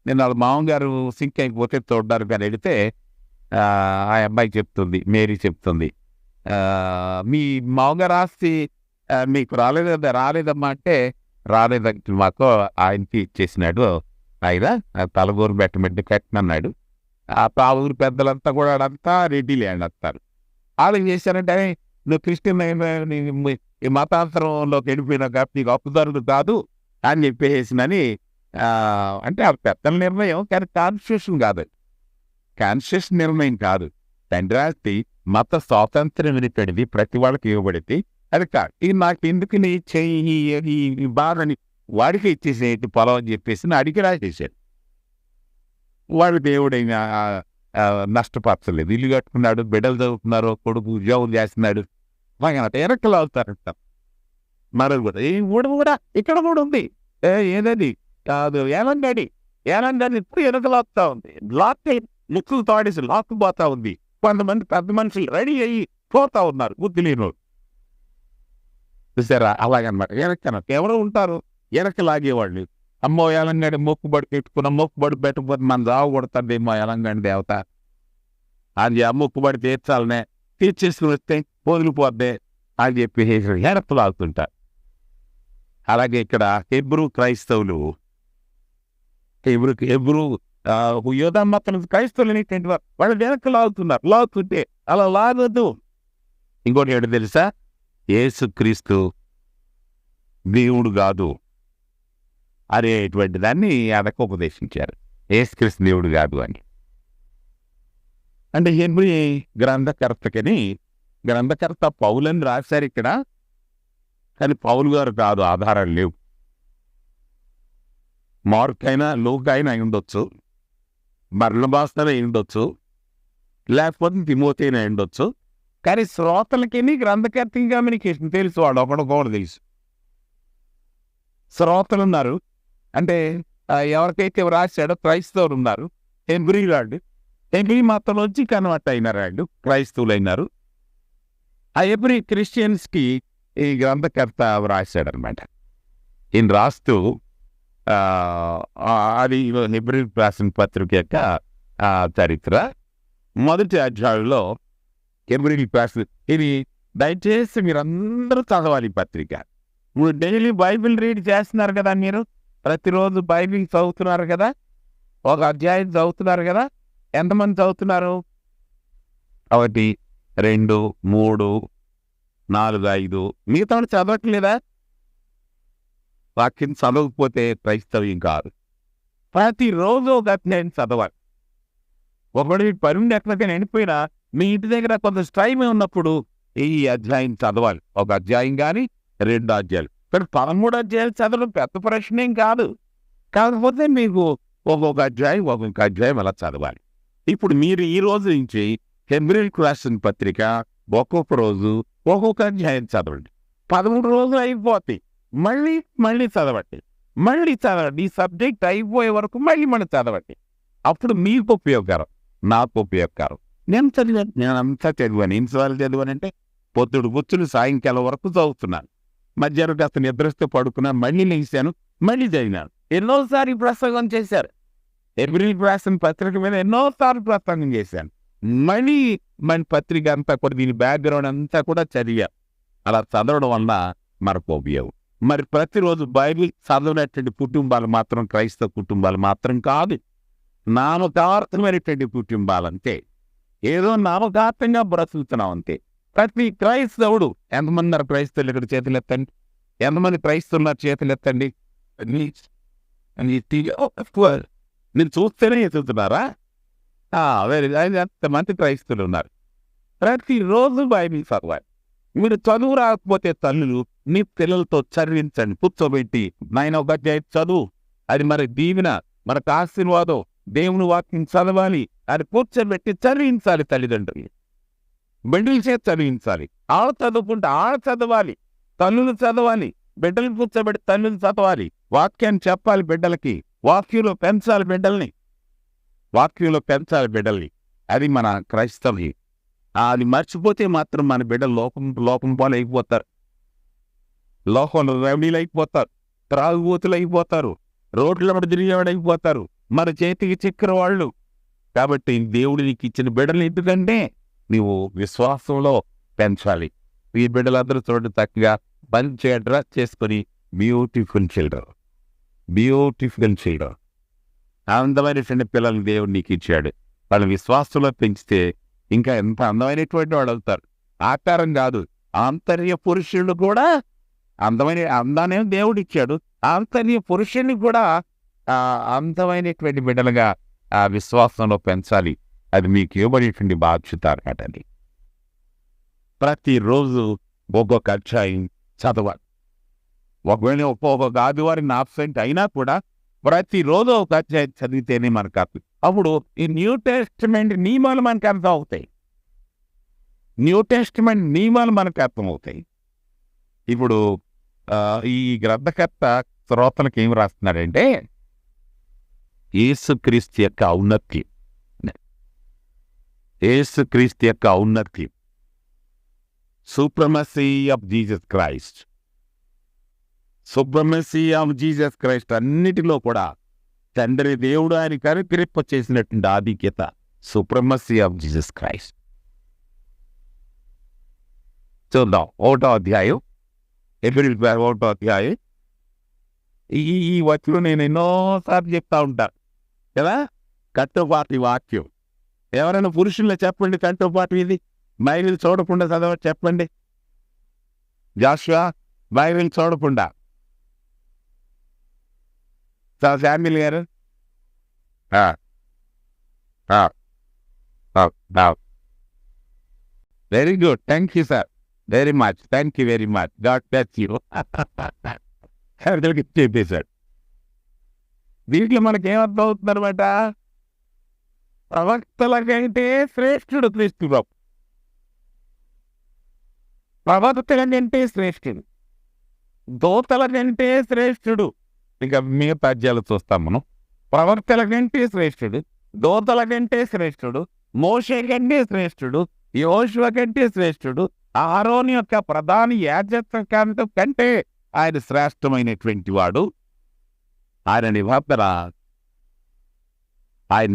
నేను వాళ్ళ మామగారు సింక్ అయిపోతే చూడ్డానికి కానీ వెళితే ఆ అమ్మాయి చెప్తుంది, మేరీ చెప్తుంది, మీ మామగారు ఆస్తి మీకు రాలేదమ్మా అంటే, రాలేదంటే మాకు ఆయనకి ఇచ్చేసినాడు, ఆయన తలగోరు పెట్టమంటే పెట్టనన్నాడు. ఆ ఊరు పెద్దలంతా కూడా అడంతా రెడ్డి ల్యాండ్ వస్తారు. వాళ్ళు ఏం చేశారంటే, నువ్వు క్రిస్టియన్ ఈ మతాంతరంలోకి వెళ్ళిపోయినా కాబట్టి నీకు అప్పుదారుడు కాదు అని చెప్పేసినని అంటే ఆ పెద్దల నిర్ణయం, కానీ కాన్స్టిట్యూషన్ కాదు, కాన్స్టిట్యూషన్ నిర్ణయం కాదు. తండ్రి ఆస్తి మత స్వాతంత్ర్యం అనేటువంటిది ప్రతి వాళ్ళకి ఇవ్వబడితే అది కాదు. ఇది నాకు ఎందుకు నీ చెయ్యి ఈ బాధని వాడికి ఇచ్చేసేటి పొలం అని చెప్పేసి నా అడిగి రాసేసాడు. వాడు దేవుడైనా నష్టపరచలేదు. ఇల్లు కట్టుకున్నాడు, బిడ్డలు చదువుతున్నారు, కొడుకు ఉద్యోగం చేస్తున్నాడు, అంటే వెనక్కలు అవుతారంట. మరొకటి కూడా ఈ ఊడు కూడా ఇక్కడ కూడా ఉంది, ఏదది కాదు ఏలంగడి ఇప్పుడు వెనకలు అవుతా ఉంది, లాక్ ముక్కులు తాడేసి లాక్కుపోతా ఉంది. కొంతమంది పెద్ద మనుషులు రెడీ అయ్యి పోతా ఉన్నారు, బుద్ధి లేని చూసారా. అలాగనమాట. వెనక ఎవరు ఉంటారు వెనక్కి లాగేవాళ్ళు. అమ్మో ఎలంగాడి మొక్కుబడి పెట్టుకున్న మొక్కుబడి పెట్టకపోతే మన జావు కొడతాడేమో ఎలంగాడి దేవత అని ఆ మొక్కుబడి తీర్చాలనే, తీర్చేసుకుని వస్తే వదిలిపోద్దే అని చెప్పి హెరప్పు లాగుతుంటారు. అలాగే ఇక్కడ హెబ్రూ క్రైస్తవులు, హెబ్రూ యోధా మతం క్రైస్తవులు అనేటువంటి వాళ్ళు వెనక్కి లాగుతుంటే అలా లాగొద్దు. ఇంకోటి ఏంటో తెలుసా, యేసుక్రీస్తు దేవుడు కాదు అనేటువంటి దాన్ని అదకు ఉపదేశించారు. యేసుక్రీస్తు దేవుడు కాదు అని. అంటే హెబ్రీ గ్రంథకర్త పౌలని రాశారు ఇక్కడ, కానీ పౌలు గారు కాదు, ఆధారాలు లేవు. మార్క్ అయినా లూకా అయినా అయి ఉండొచ్చు, బర్నబాస్ అయి ఉండొచ్చు, లేకపోతే తిమోతి అయినా అయి ఉండొచ్చు. కానీ శ్రోతలకి గ్రంథకర్తకి కమ్యూనికేషన్ తెలుసు, వాడు ఒకడొకడు తెలుసు. శ్రోతలు ఉన్నారు అంటే ఎవరికైతే రాశాడో క్రైస్తవులు ఉన్నారు, హెబ్రీ మతంలోంచి కన్వర్ట్ అయినారు, వాళ్ళు క్రైస్తవులు అయినారు. ఆ హెబ్రీ క్రిస్టియన్స్కి ఈ గ్రంథకర్త రాశాడనమాట. ఈయన రాస్తూ అది హెబ్రీ రాసిన పత్రిక యొక్క చరిత్ర మొదటి అధ్యాయంలో హెబ్రీ రాసిన ఇది దయచేసి మీరందరూ చదవాలి ఈ పత్రిక. ఇప్పుడు డైలీ బైబిల్ రీడ్ చేస్తున్నారు కదా, మీరు ప్రతిరోజు బైబిల్ చదువుతున్నారు కదా, ఒక అధ్యాయం చదువుతున్నారు కదా, ఎంతమంది చదువుతున్నారు? 1, 2, 3, 4, 5 మిగతా చదవట్లేదా? వాక్యం చదవకపోతే క్రైస్తవ్యం కాదు. ప్రతిరోజు ఒక అధ్యాయం చదవాలి. ఒకటి పరుండి ఎక్కడికైనా వెళ్ళిపోయినా మీ ఇంటి దగ్గర కొంత టైం ఉన్నప్పుడు ఈ అధ్యాయం చదవాలి. ఒక అధ్యాయం కానీ 2 అధ్యాయాలు, కానీ 13 అధ్యాయాలు చదవడం పెద్ద ప్రశ్నేం కాదు. కాకపోతే మీకు ఒక్కొక్క అధ్యాయం అలా చదవాలి. ఇప్పుడు మీరు ఈ రోజు నుంచి హెబ్రీయులకు రాసిన పత్రిక ఒక్కొక్క రోజు ఒక్కొక్క అధ్యాయం చదవండి. 13 రోజులు అయిపోతాయి. మళ్ళీ చదవండి. ఈ సబ్జెక్ట్ అయిపోయే వరకు మళ్ళీ చదవండి. అప్పుడు మీకు ఉపయోగకరం, నాకు ఉపయోగకరం. నేను అంతా చదివాను. ఎన్నిసార్లు చదివానంటే పొద్దుడు కూర్చుని సాయంకాలం వరకు చదువుతున్నాను. మధ్యాహ్నం కాస్త నిద్రస్తే పడుకున్నాను, మళ్ళీ లేచాను, మళ్ళీ చదివినాను. ఎన్నోసార్లు ప్రసంగం చేశారు. హెబ్రీయులకు రాసిన పత్రిక మీద ఎన్నోసార్లు ప్రసంగం చేశాను. మళ్ళీ మన పత్రిక అంతా కూడా దీని బ్యాక్గ్రౌండ్ అంతా కూడా చదివాను. అలా చదవడం వల్ల మనకు ఉపయోగం. మరి ప్రతిరోజు బైబిల్ చదవనటువంటి కుటుంబాలు మాత్రం క్రైస్తవ కుటుంబాలు మాత్రం కాదు, నామకార్థమైనటువంటి కుటుంబాలు అంతే. ఏదో నామకార్థంగా బ్రతుకుతున్నాం అంతే. ప్రతి క్రైస్తవుడు, ఎంతమంది ఉన్నారు క్రైస్తవులు ఇక్కడ? చేతులు ఎత్తండి. ఎంతమంది క్రైస్తవులు ఉన్నారు? చేతులు ఎత్తండి. మీరు చూస్తేనే ఎదుగుతున్నారా? వెరీ ఎంతమంది క్రైస్తవులు ఉన్నారు. ప్రతిరోజు బైబిల్ చదవాలి. మీరు చదువు రాకపోతే తల్లులు మీ పిల్లలతో చదివించండి, కూర్చోబెట్టి నాయన ఒక అధ్యాయం చదువు, అది మరి దీవెన, మనకు ఆశీర్వాదం, దేవుని వాక్యం చదవాలి అని కూర్చోబెట్టి చదివించాలి. తల్లిదండ్రులు బిడ్డల చేత చదివించాలి. ఆడ చదువుకుంటే ఆడ చదవాలి, తల్లులు చదవాలి, బిడ్డలు కూర్చోబెట్టి తల్లులు చదవాలి, వాక్యాన్ని చెప్పాలి బిడ్డలకి, వాక్యంలో పెంచాలి బిడ్డల్ని, వాక్యంలో పెంచాలి బిడ్డల్ని. అది మన క్రైస్తవి. అది మర్చిపోతే మాత్రం మన బిడ్డలు లోకం పాలు అయిపోతారు, లోకంలో రౌడీలు అయిపోతారు, త్రాగుబోతులు అయిపోతారు, రోడ్ల తిరిగేవాడు అయిపోతారు, మన చేతికి చిక్కర వాళ్ళు. కాబట్టి దేవుడు నీకు ఇచ్చిన బిడ్డలు ఎందుకంటే నీవు విశ్వాసంలో పెంచాలి. ఈ బిడ్డలందరూ చూడండి, చక్కగా మంచిగా డ్రెస్ చేసుకొని బ్యూటిఫుల్ చిల్డ్రన్, బ్యూటిఫుల్ చిల్డ్రన్, అందమైనటువంటి పిల్లల్ని దేవుడు నీకు ఇచ్చాడు. వాళ్ళ విశ్వాసంలో పెంచితే ఇంకా ఎంత అందమైనటువంటి వాడు అవుతారు. ఆకారం కాదు, ఆంతర్య పురుషుడు కూడా అందానే దేవుడు ఇచ్చాడు. ఆంతర్య పురుషుడిని కూడా అందమైనటువంటి బిడ్డలుగా ఆ విశ్వాసంలో పెంచాలి. అది మీకు ఇవ్వబడేటువంటి బాధ్యత అన్నమాట. అది ప్రతిరోజు ఒక్కొక్క అధ్యాయం చదవాలి. ఒకవేళ ఒక్కొక్క ఆదివారం ఆబ్సెంట్ అయినా కూడా ప్రతిరోజు ఒక అధ్యాయం చదివితేనే మనకు అర్థం. అప్పుడు ఈ న్యూ టెస్టిమెంట్ నియమాలు మనకు అర్థం అవుతాయి. న్యూ టెస్టిమెంట్ నియమాలు మనకు అర్థమవుతాయి. ఇప్పుడు ఈ గ్రంథకర్త శ్రోతలకు ఏం రాస్తున్నాడంటే యేసుక్రీస్తు యొక్క ఔన్నత్యం, యేసుక్రీస్తు యొక్క ఔన్నత్యం, supremacy of Jesus Christ, supremacy of Jesus Christ అన్నిటిలో కూడా తండ్రి దేవుడు ఆయన కనికరింప చేసినటువంటి ఆధిక్యత, సుప్రమసీ ఆఫ్ జీసస్ క్రైస్ట్. చూద్దాం 1వ అధ్యాయం, ఎబ్రిల్ 1వ అధ్యాయం. ఈ వచనం నేను ఎన్నోసార్లు చెప్తా ఉంటాను కదా, కట్టుబాటి వాక్యం. ఎవరైనా పురుషుల్లో చెప్పండి కట్టుబాటు ఇది, బైబిల్ చూడకుండా చదవ చెప్పండి. జాషువా బైబిల్ చూడకుండా. శామ్యూల్ గారు very good, thank you sir, very much, thank you very much, God bless you. చెప్పేశాడు. దీంట్లో మనకేమర్థం అవుతుంది అనమాట, ప్రవక్తల కంటే శ్రేష్ఠుడు క్రీస్తు ప్రభు, ప్రవక్తల కంటే శ్రేష్ఠుడు, దూతల కంటే శ్రేష్ఠుడు. ఇంకా మిగతా అధ్యాయాలు చూస్తాం మనం. ప్రవక్తల కంటే శ్రేష్ఠుడు, దూతల కంటే శ్రేష్ఠుడు, మోషే కంటే శ్రేష్ఠుడు, యోషువ కంటే శ్రేష్ఠుడు, ఆరోను యొక్క ప్రధాన యాజకత్వం కంటే ఆయన శ్రేష్టమైనటువంటి వాడు. ఆయన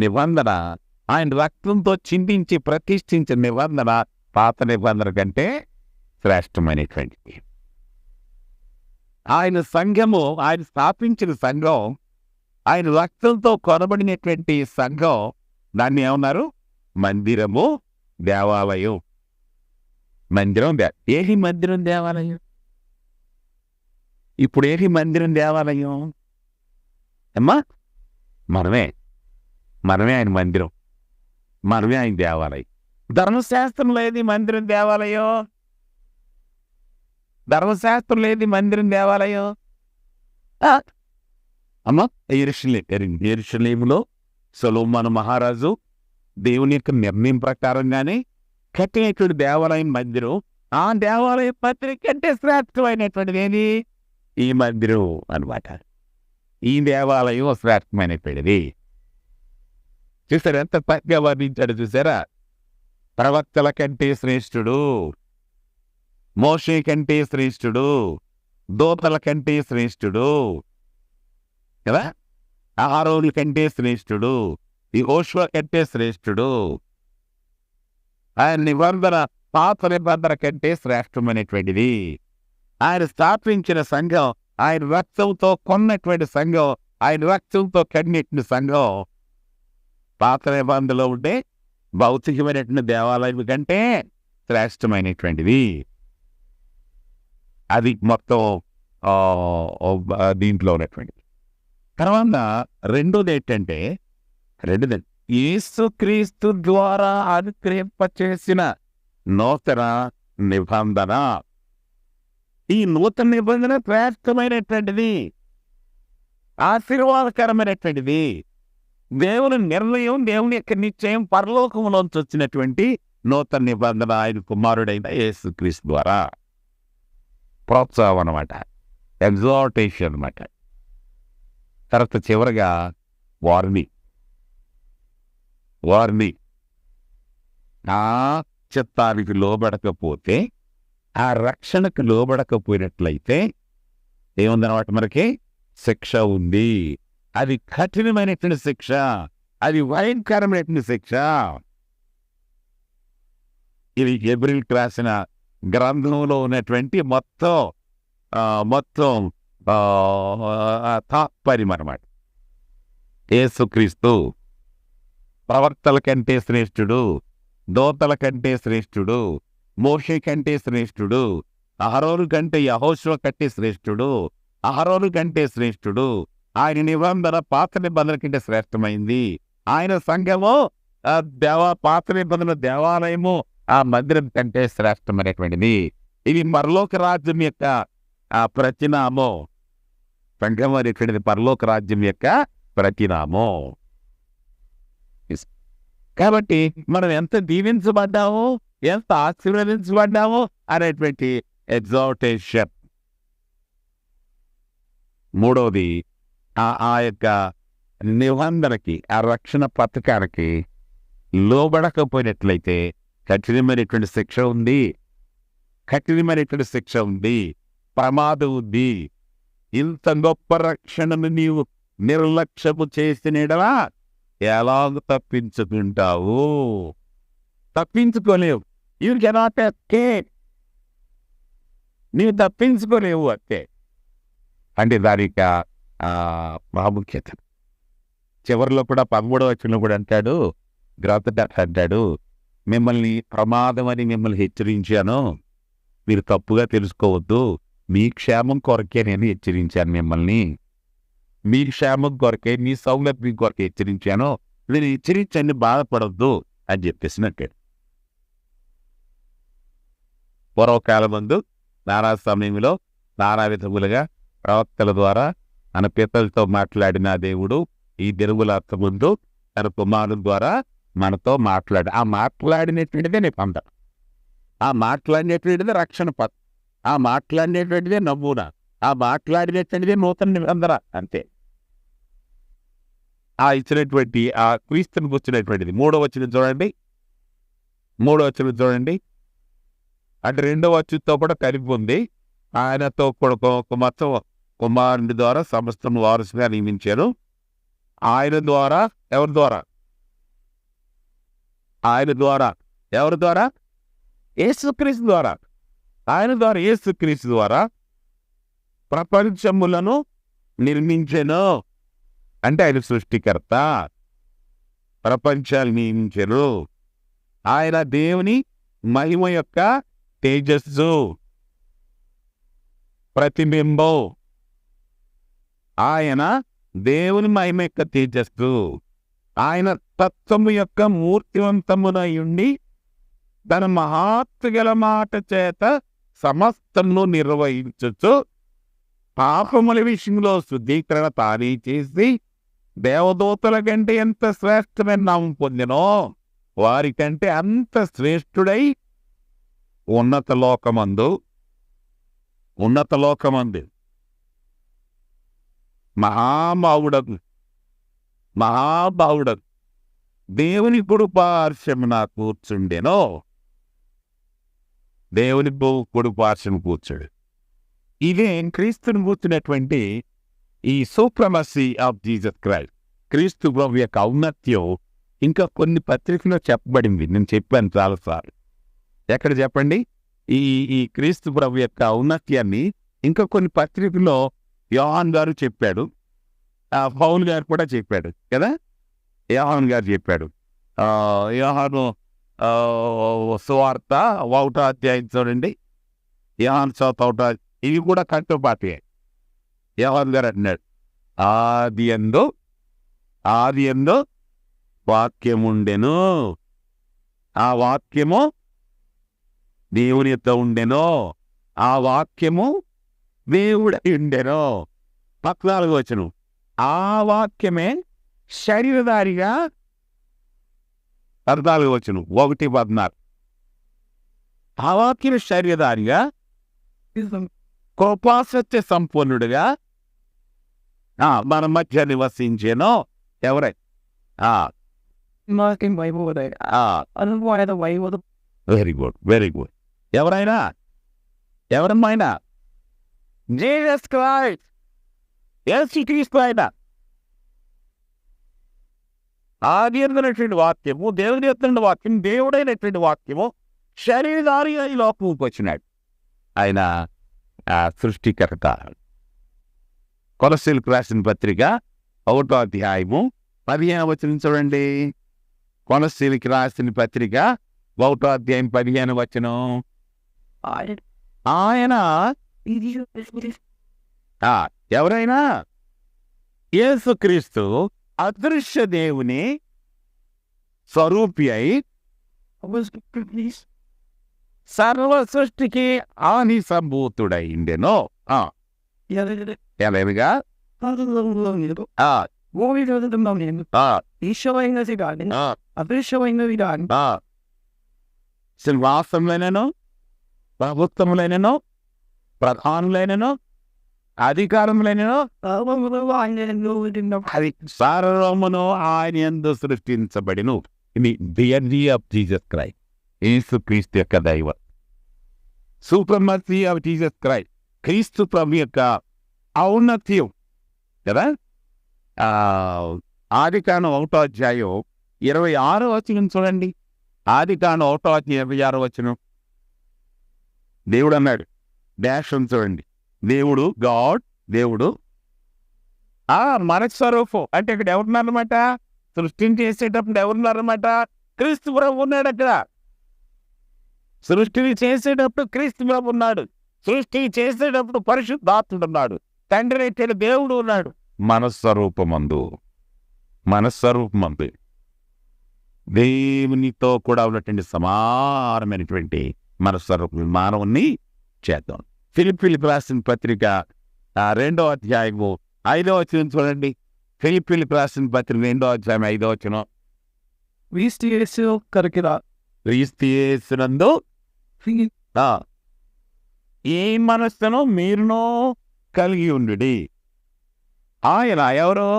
నిబంధన ఆయన రక్తంతో చిందించి ప్రతిష్ఠించిన నిబంధన పాత నిబంధన కంటే శ్రేష్టమైనటువంటిది. ఆయన సంఘము, ఆయన స్థాపించిన సంఘం, ఆయన రక్తంతో కొనబడినటువంటి సంఘం, దాన్ని ఏమన్నారు? మందిరము, దేవాలయం. మందిరం ఏది మందిరం దేవాలయం? ఇప్పుడు ఏది మందిరం దేవాలయం అమ్మా? మనమే ఆయన మందిరం, మనమే ఆయన దేవాలయం. ధర్మశాస్త్రంలో ఏది మందిరం దేవాలయం? ధర్మశాస్త్రంలో ఏది మందిరం దేవాలయం? అమ్మా యెరూషలేములో సొలొమోను మహారాజు దేవుని యొక్క నిర్ణయం ప్రకారంగానే కట్టినటువంటి దేవాలయం మందిరం. ఆ దేవాలయం మందిరం కంటే శ్రేష్టమైనటువంటిది ఏది? ఈ మందిరం అనమాట. ఈ దేవాలయం శ్రేష్టమైనటువంటిది. చూసారు ఎంత పైగా వర్ణించాడు, చూసారా? ప్రవక్తల కంటే శ్రేష్ఠుడు, మోషే కంటే శ్రేష్ఠుడు, దూతల కంటే శ్రేష్ఠుడు కదా, ఆరోను కంటే శ్రేష్ఠుడు, యోషువ కంటే శ్రేష్ఠుడు. ఆయన నిబంధన పాత నిబంధన కంటే శ్రేష్టమైనటువంటిది. ఆయన స్థాపించిన సంఘం, ఆయన రక్తంతో కొన్నటువంటి సంఘం, ఆయన రక్తంతో కన్నెట్టిన సంఘం పాత నిబంధనలో ఉండే భౌతికమైనటువంటి దేవాలయం కంటే శ్రేష్టమైనటువంటిది. అది మొత్తం దీంట్లో ఉన్నటువంటిది. తర్వాత రెండోది ఏంటంటే రెండుదండి. యేసుక్రీస్తు ద్వారా అనుగ్రహింపచేసిన నూతన నిబంధన. ఈ నూతన నిబంధన శ్రేష్టమైనటువంటిది, ఆశీర్వాదకరమైనటువంటిది. దేవుని నిర్ణయం, దేవుని యొక్క నిశ్చయం పరలోకములోంచి వచ్చినటువంటి నూతన నిబంధన ఆయన కుమారుడైన యేసుక్రీస్తు ద్వారా. ప్రోత్సాహం అన్నమాట, ఎగ్జార్టేషన్ అన్నమాట. తర్వాత చివరగా వార్నింగ్. ఆ చిత్తానికి లోబడకపోతే, ఆ రక్షణకు లోబడకపోయినట్లయితే ఏముందన్నమాట, మనకి శిక్ష ఉంది. అది కఠినమైనటువంటి శిక్ష, అది భయంకరమైనటువంటి శిక్ష. ఇది హెబ్రీయులకు రాసిన గ్రంథంలో ఉన్నటువంటి మొత్తం తాత్పర్యం అన్నమాట. యేసుక్రీస్తు ప్రవక్తల కంటే శ్రేష్ఠుడు, దూతల కంటే శ్రేష్ఠుడు, మోషే కంటే శ్రేష్ఠుడు, అహరోను కంటే యెహోషువ కంటే శ్రేష్ఠుడు, అహరోను కంటే శ్రేష్ఠుడు. ఆయన నిబంధన పాత నిబంధన కంటే శ్రేష్టమైంది. ఆయన సంఘము పాత నిబంధన దేవాలయము, ఆ మందిరం కంటే శ్రేష్టమైనటువంటిది. ఇది పరలోక రాజ్యం యొక్క ప్రతినామం. సంఘం అనేటువంటిది పరలోక రాజ్యం యొక్క ప్రతినామం. కాబట్టి మనం ఎంత దీవించబడ్డామో, ఎంత ఆశీర్వదించబడ్డామో అనేటువంటి ఎగ్జార్టేషన్. మూడవది, ఆ యొక్క నిబంధనకి, ఆ రక్షణ పథకానికి లోబడకపోయినట్లయితే కఠినమైనటువంటి శిక్ష ఉంది, ప్రమాదం ఉంది. ఇంత గొప్ప రక్షణను నీవు నిర్లక్ష్యము చేసినడవా ఎలాగ తప్పించుకుంటావు? తప్పించుకోలేవు. You cannot escape. నీవు తప్పించుకోలేవు అంతే. అంటే దానికి ప్రాముఖ్యత. చివరిలో కూడా 13వ వచనంలో కూడా అంటాడు, గ్రంథకర్త అంటాడు, మిమ్మల్ని ప్రమాదం అని మిమ్మల్ని హెచ్చరించాను, మీరు తప్పుగా తెలుసుకోవద్దు, మీ క్షేమం కొరకే నేను హెచ్చరించాను మిమ్మల్ని, మీ క్షేమం కొరకే, మీ సౌలభ్యం కొరకే హెచ్చరించాను, నేను హెచ్చరించండి, బాధపడద్దు అని చెప్పేసినట్టు. పూర్వకాలం ముందు నానా సమయంలో నానా విధములుగా ప్రవక్తల ద్వారా తన పితలతో మాట్లాడిన దేవుడు ఈ దినముల ముందు తన కుమారుల ద్వారా మనతో ఆ మాట్లాడినటువంటిదే నిబంధన, ఆ మాట్లాడినటువంటిదే రక్షణ పథం, ఆ మాట్లాడినటువంటిదే నమూనా, ఆ మాట్లాడినటువంటిదే నూతన నిబంధన అంతే. ఆ ఇచ్చినటువంటి ఆ క్రీస్తుని కూర్చున్నటువంటిది. మూడవ వచనం చూడండి. అంటే రెండవ వచనంతో కూడా కలిపి ఉంది. ఆయనతో మొత్తం కుమారుని ద్వారా సమస్తం వారసుగా నియమించారు. ఆయన ద్వారా, ఎవరి ద్వారా? ఆయన ద్వారా, ఎవరి ద్వారా? యేసుక్రీస్తు ద్వారా. ఆయన ద్వారా, యేసుక్రీస్తు ద్వారా ప్రపంచములను నిర్మించెను. అంటే ఆయన సృష్టికర్త, ప్రపంచాలు నియమించెను. ఆయన దేవుని మహిమ యొక్క తేజస్సు, ప్రతిబింబం. ఆయన దేవుని మహిమ యొక్క తేజస్సు, ఆయన తత్వము యొక్క మూర్తివంతమునై ఉండి తన మహాత్మ గల మాట చేత సమస్తమును నిర్వహించుచు పాపముల విషయంలో శుద్ధీకరణ తానే చేసి దేవదూతల కంటే ఎంత శ్రేష్టమైన నామం పొందినో వారికంటే అంత శ్రేష్ఠుడై ఉన్నత లోకమందు మహాభావుడకు దేవుని కుడిపార్శ్వమున కూర్చుండెనో. దేవుని కుడిపార్శ్వం కూర్చుడు. ఇదే క్రీస్తుని కూర్చున్నటువంటి ఈ సూప్రమసీ ఆఫ్ జీసస్ క్రైస్ట్, క్రీస్తు ప్రభు యొక్క ఔన్నత్యం ఇంకా కొన్ని పత్రికలో చెప్పబడింది. నేను చెప్పాను చాలాసార్లు. ఎక్కడ చెప్పండి? ఈ క్రీస్తు ప్రభు యొక్క ఔన్నత్యాన్ని ఇంకా కొన్ని పత్రికల్లో యోహాన్ గారు చెప్పాడు, పౌలు గారు కూడా చెప్పాడు కదా. యోహాన్ గారు చెప్పాడు. యోహాను సువార్త 1వ అధ్యాయం చూడండి. యోహాను సువార్త 1వ, ఇవి కూడా కంటోపాటే. యోహాన్ గారు అన్నాడు, ఆది యందు వాక్యముండెను, ఆ వాక్యము దేవునితో ఉండెను, ఆ వాక్యము దేవుడై ఉండెను. 14వ వచనం, ఆ వాక్యమే శరీరధారిగా. 14వ వచనం 1:14, ఆ వాక్యం శరీరధారిగా కృపాసత్య సంపన్నుడుగా మన మధ్య నివసించెను. ఎవరై వెరీ గుడ్, వెరీ గుడ్. ఎవరమ్మాయినా జీసస్ క్రైస్ట్, యేసుక్రీస్తు ఆయన. ఆది అయినటువంటి వాక్యము, దేవుని యొక్క వాక్యం, దేవుడైనటువంటి వాక్యము శరీరధారిగా ఈ లోకంకి వచ్చినాడు. ఆయన సృష్టికర్త. కొలస్సీలకు రాసిన పత్రిక 1వ అధ్యాయము 15వ వచనం చూడండి. కొలస్సీలకు రాసిన పత్రిక 1వ అధ్యాయం 15వ వచనం, ఆయన ఎవరైనా యేసుక్రీస్తు అదృశ్య దేవుని స్వరూపి అయి సర్వ సృష్టికి ఆని సంభూతుడైండెను. ఎలాగా ఈశ్వరైనది కానీ అదృశ్యమైనది కానీ సింహాసములైనను, ప్రభుత్వములైనను, ప్రధానులైనను, అధికారములైనను అది సర్వమును ఆయన యందు సృష్టించబడిను. ఇది డియర్నీ ఆఫ్ జీసస్ క్రైస్ట్, యేసుక్రీస్తు యొక్క దైవం. సూపర్మసీ ఆఫ్ జీసస్ క్రైస్ట్, క్రీస్తు ప్రభు యొక్క ఔన్నత్యం కదా. ఆదికాండం 1వ అధ్యాయం 26వ వచనం చూడండి. ఆదికాండం 1వ అధ్యాయం 26వ వచనం, దేవుడు అన్నాడు, డాష్ చూడండి, దేవుడు గాడ్, దేవుడు మన స్వరూపం. అంటే ఇక్కడ ఎవరున్నారన్నమాట? సృష్టిని చేసేటప్పుడు ఎవరున్నారన్నమాట? క్రీస్తు ప్రభు ఉన్నాడు అక్కడ. సృష్టిని చేసేటప్పుడు క్రీస్తు ప్రభు ఉన్నాడు. సృష్టి చేసేటప్పుడు పరిశుద్ధాత్ముడు ఉన్నాడు. తండ్రి అయితే దేవుడు ఉన్నాడు. మనస్వరూపమందు దేవునితో కూడా ఉన్నటువంటి సమానమైనటువంటి మనస్వరూపం మానవుని చేద్దాం. ఫిలిప్పీలకు రాసిన పత్రిక 2వ అధ్యాయము 5వ వచనం చూడండి. ఫిలిప్పీలకు రాసిన పత్రిక 2వ అధ్యాయం 5వ వచనం, క్రీస్తు యేసునందు ఏ మనస్సును మీరునో కలిగి ఉండుడి. ఆయన ఎవరు?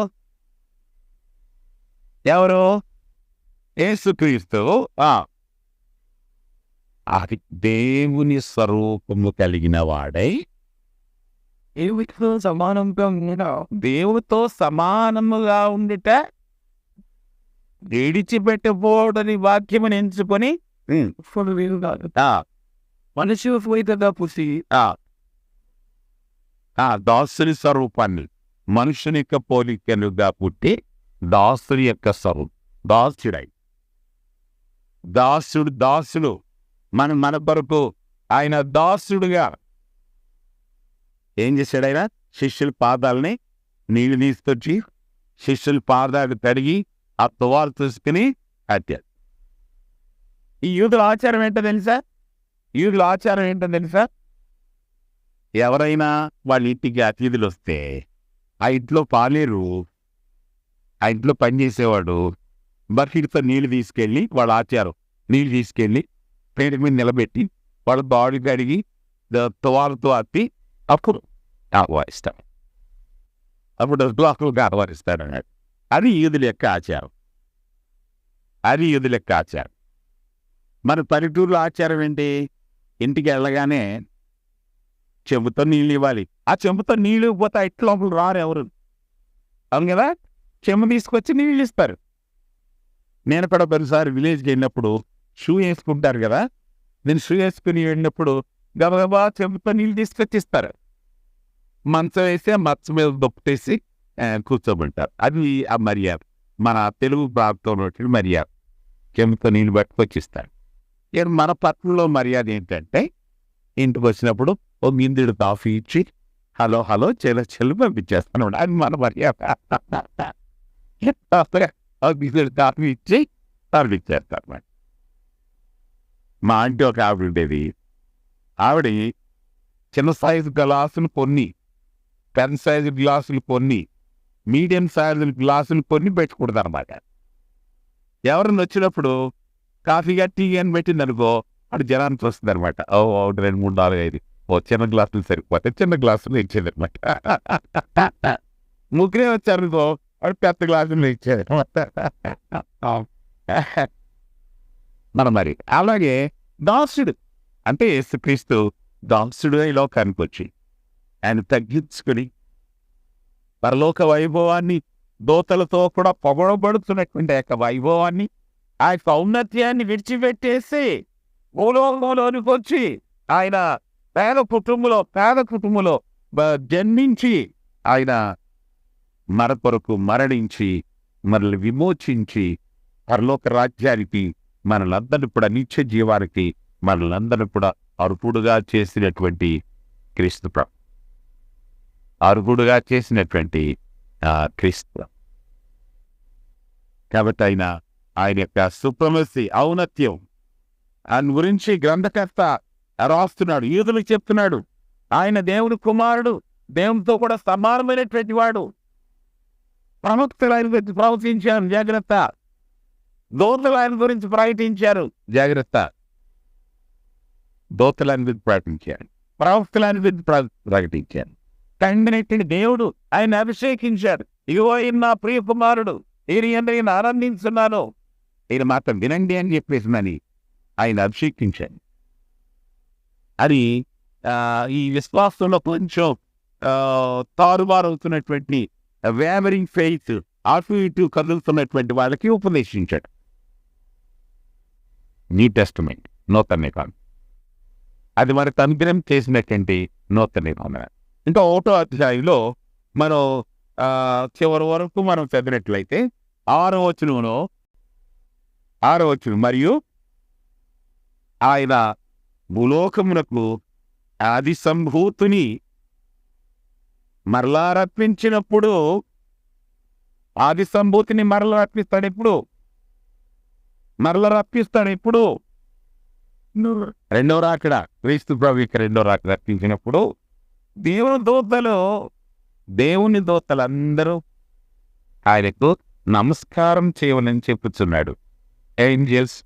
యేసుక్రీస్తు. అది దేవుని స్వరూపము కలిగిన వాడై దేవుతో సమానముగా ఉండిట విడిచిపెట్టబోడని వాక్యమును ఎంచుకొని దాసుని స్వరూపాన్ని మనుషుని యొక్క పోలికలుగా పుట్టి దాసుని యొక్క స్వరూపం, దాసుడై దాసుడు మన కొరకు ఆయన దాసుడుగా ఏం చేశాడు? ఆయన శిష్యుల పాదాలని నీళ్లు తీసుకొచ్చి శిష్యుల పాదాలు కడిగి ఆ తువాలు తీసుకుని హత్యారు. ఈ యూదుల ఆచారం ఏంటో తెలుసా? ఎవరైనా వాళ్ళ ఇంటికి అతిథులు వస్తే ఆ ఇంట్లో పాలేరు, ఆ ఇంట్లో పనిచేసేవాడు బకెట్తో నీళ్లు తీసుకెళ్ళి, వాళ్ళ ఆచారం నీళ్ళు తీసుకెళ్ళి పేరు మీద నిలబెట్టి వాళ్ళ బాడీ కడిగి తువాలతో అత్తి అప్పుడు ఆహ్వానిస్తాడు. అప్పుడు ఆహ్వానిస్తాడు అన్నాడు. అది యూదుల యొక్క ఆచారం. మన పల్లెటూరులో ఆచారం ఏంటి? ఇంటికి వెళ్ళగానే చెంబుతో నీళ్ళు ఇవ్వాలి. ఆ చెంబుతో నీళ్ళు ఇవ్వకపోతే ఇట్లా లోపల రారు ఎవరు. అవును కదా, చెంబు తీసుకొచ్చి నీళ్ళు ఇస్తారు. నేను కూడా ఒకసారి విలేజ్కి వెళ్ళినప్పుడు షూ వేసుకుంటారు కదా, నేను షూ వేసుకుని వెళ్ళినప్పుడు గబగబా చెంబుతో నీళ్ళు తీసుకొచ్చి ఇస్తారు. మంచం వేసి ఆ మంచం మీద దొప్పేసి కూర్చోబెట్టారు. అది ఆ మర్యాద, మన తెలుగు ప్రాంతంలో మర్యాద. చెంబుతో నీళ్ళు పట్టుకొచ్చిస్తారు. మన పట్టణంలో మర్యాద ఏంటంటే ఇంటికి వచ్చినప్పుడు ఓ మిందుడు కాఫీ ఇచ్చి హలో చెల్లు పంపించేస్తాను. అది మన మర్యాద. బిజినెస్ కాఫీ ఇచ్చి తరలిచ్చేస్తారు అన్నమాట. మా ఆంటీ ఒక ఆవిడ ఉండేది. ఆవిడ చిన్న సైజు గ్లాసులు కొన్ని, పెద్ద సైజు గ్లాసులు కొన్ని, మీడియం సైజు గ్లాసులు కొన్ని పెట్టుకుంటుంది అనమాట. ఎవరైనా వచ్చినప్పుడు కాఫీ టీ అని పెట్టింది అనుకో, అటు జనానికి వస్తుంది అనమాట. ఓ 1 2 3 4 5 ఓ చిన్న గ్లాసులు సరిపోతే చిన్న గ్లాసులు ఇచ్చేది అనమాట. ముగ్గురే వచ్చారు అనుకో, వాడు పెద్ద గ్లాసులు ఇచ్చేది మనం. మరి అలాగే దాసుడు అంటే యేసుక్రీస్తు దాసుడు ఈ లోకానికి వచ్చి ఆయన తగ్గించుకుని పరలోక వైభవాన్ని, దూతలతో కూడా పొగడబడుతున్నటువంటి యొక్క వైభవాన్ని, ఆ యొక్క ఔన్నత్యాన్ని విడిచిపెట్టేసి భూలోకంలోనికి వచ్చి ఆయన పేద కుటుంబంలో జన్మించి ఆయన మన కొరకు మరణించి మనల్ని విమోచించి పరలోక రాజ్యానికి మనలందరినీ కూడా నిత్య జీవానికి మనలందరినీ కూడా అర్హుడుగా చేసినటువంటి క్రీస్తు ప్రభు, అర్హుడుగా చేసినటువంటి క్రీస్తు. కాబట్టి ఆయన యొక్క సుప్రమసీ, ఔన్నత్యం ఆయన గురించి గ్రంథకర్త రాస్తున్నాడు, యూదులకు చెప్తున్నాడు. ఆయన దేవుని కుమారుడు, దేవునితో కూడా సమానమైనటువంటి వాడు. ప్రవక్తలు ఆయన గురించి ప్రవచించారు, జాగ్రత్త. దూతలు ఆయన గురించి ప్రకటించారు, జాగ్రత్త. దూతలు ఆయన గురించి ప్రకటించారు, ప్రవక్తలు ఆయన గురించి ప్రకటించారు. తండ్రి దేవుడు ఆయన అభిషేకించాడు. ఇదిగో ఈయన నా ప్రియ కుమారుడు, ఈయన ఆనందించున్నాను, ఈయన మాత్రం వినండి అని చెప్పేసిందని ఆయన అభిషేకించాడు. అది ఈ విశ్వాసంలో కొంచెం తారుమారవుతున్నటువంటి వేవరింగ్ ఫెయిత్, అటు ఇటు కదులుతున్నటువంటి వాళ్ళకి ఉపదేశించాడు. న్యూ టెస్టమెంట్, నూతన నిబంధన. అది మనకు అనుగ్రహం చేసినటువంటి నూతన నిబంధన. ఇంకా 1వ అధ్యాయంలో మనం చివరి వరకు మనం చదివినట్లయితే 6వ వచనంలో, మరియు ఆయన భూలోకమునకు ఆది సంభూతిని మరలా రప్పించినప్పుడు, ఆది సంభూతిని మరలా రప్పిస్తాడు ఎప్పుడు? రెండో రాకడ, క్రీస్తు ప్రభు యొక్క రెండో రాకడ రప్పించినప్పుడు దేవుని దూతలందరూ ఆయనకు నమస్కారం చేయవలని చెప్పుచున్నాడు. ఏంజల్స్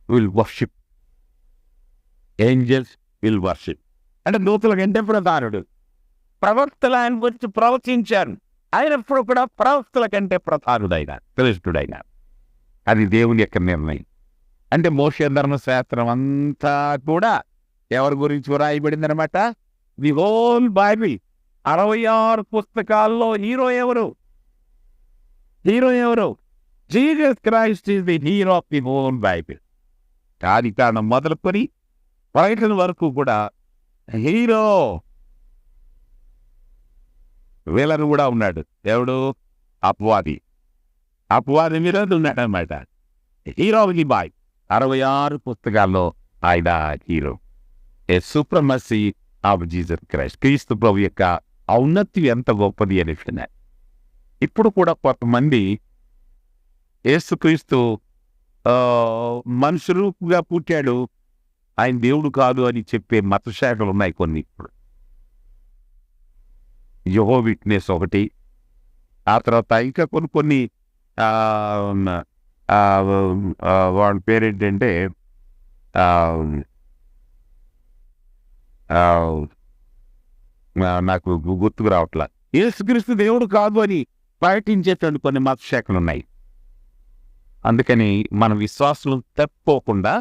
విల్ వర్షిప్ అంటే దూతల కంటే ప్రధానుడు. ప్రవక్తలు ఆయన గురించి ప్రవచించారు, అయినప్పుడు కూడా ప్రవక్తల కంటే ప్రధానుడైన, శ్రేష్ఠుడైన. అది దేవుని యొక్క నిర్ణయం. అంటే మోషే ధర్మశాస్త్రం అంతా కూడా ఎవరి గురించి రాయబడింది అనమాట? ది హోల్ బైబిల్, 66 పుస్తకాల్లో హీరో ఎవరు? Jesus Christ is the hero of the whole Bible. ఆది కారణం మొదలుకొని ప్రకటన వరకు కూడా హీరో. వీళ్ళను కూడా ఉన్నాడు. ఎవడు? అపవాది మీద ఉన్నాడు అనమాట. హీరో ఆఫ్ ది బైబిల్, 66 పుస్తకాల్లో ఆయన hero. A supremacy of Jesus Christ, క్రీస్తు ప్రభు యొక్క ఔన్నత్యం ఎంత గొప్పది అని విన్నారు. ఇప్పుడు కూడా కొంతమంది యేసుక్రీస్తు మనుషు రూపుగా పుట్టాడు, ఆయన దేవుడు కాదు అని చెప్పే మతశాఖలు ఉన్నాయి కొన్ని. ఇప్పుడు యెహోవా విట్నెస్ ఒకటి, ఆ తర్వాత ఇంకా కొన్ని వాళ్ళ పేరేంటంటే నాకు గుర్తుకు రావట్లా. యేసుక్రీస్తు దేవుడు కాదు అని ప్రకటించేటువంటి కొన్ని మతశాఖలు ఉన్నాయి. అందుకని మన విశ్వాసం తప్పిపోకుండా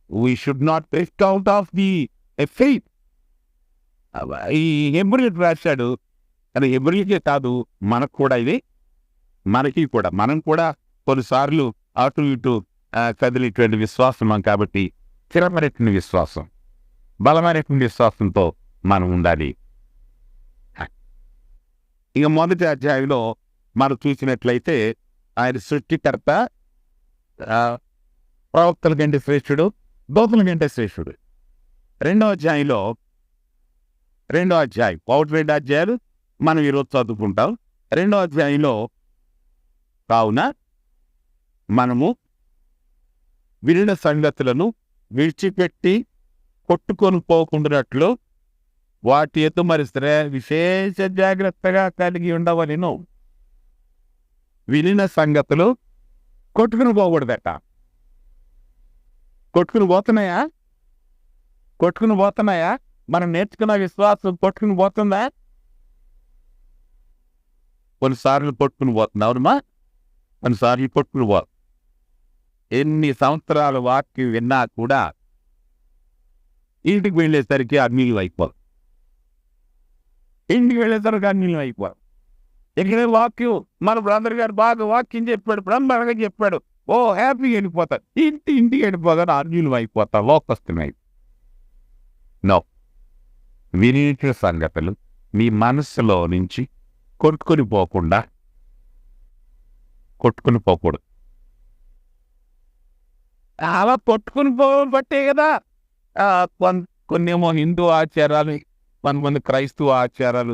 we should not break out of the faith. ఈ హెబ్రీయులకు రాశాడు, అది హెబ్రీయులకే కాదు మనకు కూడా, ఇది మనకి కూడా. మనం కూడా కొన్నిసార్లు అటు ఇటు కదిలేటువంటి విశ్వాసం కాబట్టి స్థిరమైనటువంటి విశ్వాసం, బలమైనటువంటి విశ్వాసంతో మనం ఉండాలి. ఇక మొదటి అధ్యాయంలో మనం చూసినట్లయితే ఆయన సృష్టికర్త, ప్రవక్తల కంటే శ్రేష్ఠుడు, దూతల కంటే శ్రేష్ఠుడు. రెండో అధ్యాయం, 1, 2 అధ్యాయాలు మనం ఈరోజు చదువుకుంటాం. రెండో అధ్యాయంలో కావున మనము వినిన సంగతులను విడిచిపెట్టి కొట్టుకొని పోకుండాట్లు వాటి ఎత్తు మరి విశేష జాగ్రత్తగా కలిగి ఉండవలెను. వినిన సంగతులు కొట్టుకుని పోకూడదట. కొట్టుకుని పోతున్నాయా? మనం నేర్చుకున్న విశ్వాసం కొట్టుకుని పోతుందా? కొన్నిసార్లు కొట్టుకుని పోతుంది. అవునమ్మా, కొన్నిసార్లు కొట్టుకుని పోతుంది. ఎన్ని సంవత్సరాలు వాక్యం విన్నా కూడా ఇంటికి వెళ్ళేసరికి అగ్నిలు అయిపోదు. ఇక్కడ వాక్యం మన బ్రదర్ గారు బాగా వాక్యం చెప్పాడు, బ్రహ్మగా చెప్పాడు, ఓ హ్యాపీగా వెళ్ళిపోతారు. ఇంటికి వెళ్ళిపోతారు, అగ్నిలు అయిపోతారు, లోకస్తున్నాయి. నో, వినిన సంగతులు మీ మనసులో నుంచి కొట్టుకుని పోకూడదు. అలా కొట్టుకుని పోబట్టే కదా కొన్నేమో హిందూ ఆచారాలు, కొంతమంది క్రైస్తవ ఆచారాలు,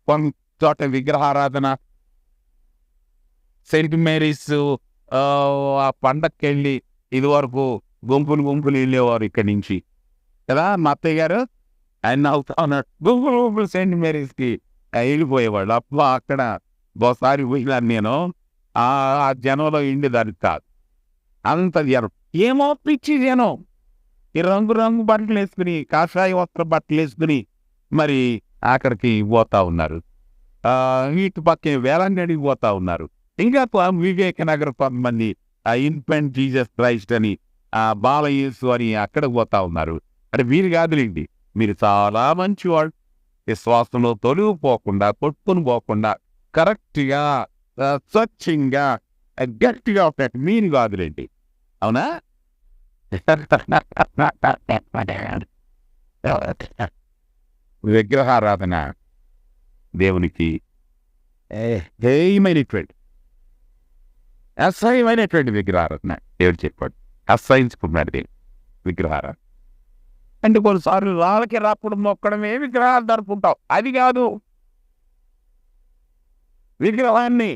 కొన్ని చోట విగ్రహారాధన, సెయింట్ మేరీస్ ఆ పండక్కి వెళ్ళి ఇదివరకు గుంపులు వెళ్ళేవారు ఇక్కడి నుంచి కదా. మా అత్తయ్య గారు ఆయన అవుతా ఉన్నాడు, గుంపులు సెయింట్ మేరీస్కి వెళ్ళిపోయేవాళ్ళు. అప్పుడు అక్కడ ఒకసారి పోయినాను నేను. ఆ జనంలో ఇండిదానికి కాదు, అంత జనం, ఏమో పిచ్చి జనం, ఈ రంగు బట్టలు వేసుకుని, కాషాయ వస్త్ర బట్టలు వేసుకుని మరి అక్కడికి పోతా ఉన్నారు. ఇటు పక్క వేలంగడికి పోతా ఉన్నారు. ఇంకా వివేకనగర్ కొంతమంది ఇన్ఫెంట్ జీసస్ క్రైస్ట్ అని, బాలయేసు అని అక్కడికి పోతా ఉన్నారు. అంటే వీరు కాదులేండి, మీరు చాలా మంచివాళ్ళు. విశ్వాసంలో తొలగిపోకుండా, కొట్టుకుని పోకుండా, కరెక్ట్గా స్వచ్ఛంగా గట్టిగా ఉన్నట్టు మీరు కాదులేండి. అవునా? విగ్రహారాధన దేవునికి అసహ్యమైనటువంటి విగ్రహారాధన. దేవుడు చెప్పాడు, అసహించుకున్నాడు దేవుడు విగ్రహారాధన. అంటే కొన్నిసార్లు రాళ్ళకి రాప్పుడు మొక్కడమే విగ్రహాలు జరుపుకుంటాం. అది కాదు, విగ్రహాన్ని,